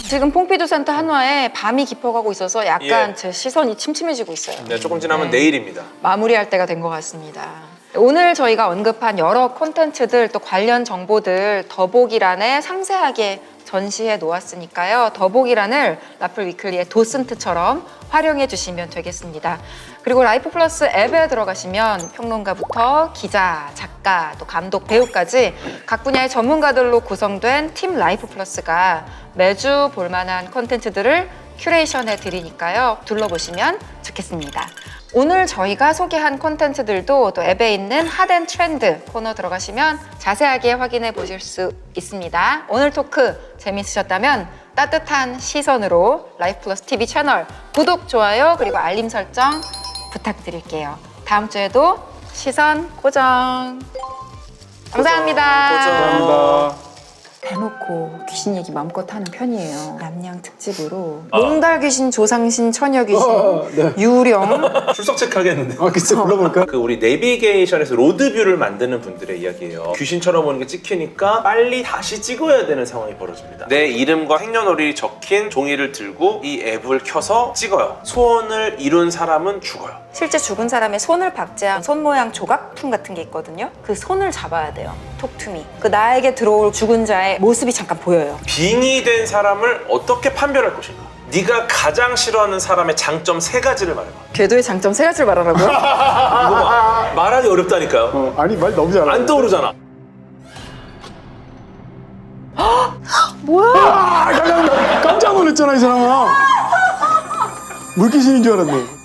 Speaker 2: 지금 퐁피두 센터 한화에 밤이 깊어가고 있어서 약간
Speaker 3: 예.
Speaker 2: 제 시선이 침침해지고 있어요.
Speaker 3: 네, 조금 지나면
Speaker 2: 네.
Speaker 3: 내일입니다.
Speaker 2: 마무리할 때가 된 것 같습니다. 오늘 저희가 언급한 여러 콘텐츠들 또 관련 정보들 더보기란에 상세하게 전시해 놓았으니까요. 더보기란을 라플 위클리의 도슨트처럼 활용해 주시면 되겠습니다. 그리고 라이프 플러스 앱에 들어가시면 평론가부터 기자, 작가, 또 감독, 배우까지 각 분야의 전문가들로 구성된 팀 라이프 플러스가 매주 볼만한 콘텐츠들을 큐레이션해 드리니까요. 둘러보시면 좋겠습니다. 오늘 저희가 소개한 콘텐츠들도 또 앱에 있는 핫앤 트렌드 코너 들어가시면 자세하게 확인해 보실 수 있습니다. 오늘 토크 재밌으셨다면 따뜻한 시선으로 라이프 플러스 TV 채널 구독, 좋아요, 그리고 알림 설정 부탁드릴게요. 다음 주에도 시선 고정. 감사합니다.
Speaker 1: 감사합니다.
Speaker 2: 대놓고 귀신 얘기 마음껏 하는 편이에요. 남양 특집으로 몽달 귀신, 조상신, 처녀 귀신,
Speaker 1: 네.
Speaker 2: 유령.
Speaker 3: 출석 체크하겠는데.
Speaker 1: 아, 글쎄 불러볼까?
Speaker 3: 그 우리 내비게이션에서 로드뷰를 만드는 분들의 이야기예요. 귀신처럼 보는 게 찍히니까 빨리 다시 찍어야 되는 상황이 벌어집니다. 내 이름과 생년월일이 적힌 종이를 들고 이 앱을 켜서 찍어요. 소원을 이룬 사람은 죽어요.
Speaker 2: 실제 죽은 사람의 손을 박제한 손 모양 조각품 같은 게 있거든요. 그 손을 잡아야 돼요. 톡투미. 그 나에게 들어올 죽은 자의 모습이 잠깐 보여요.
Speaker 3: 빙의된 사람을 어떻게 판별할 것인가? 네가 가장 싫어하는 사람의 장점 3가지를 말해봐.
Speaker 2: 궤도의 장점 3가지를 말하라고요?
Speaker 3: 이거 말하기 어렵다니까요.
Speaker 1: 아니 말 너무 잘하네.
Speaker 3: 안 떠오르잖아.
Speaker 2: 뭐야?
Speaker 1: 깜짝 놀랐잖아 이 사람아. 물귀신인 줄 알았네.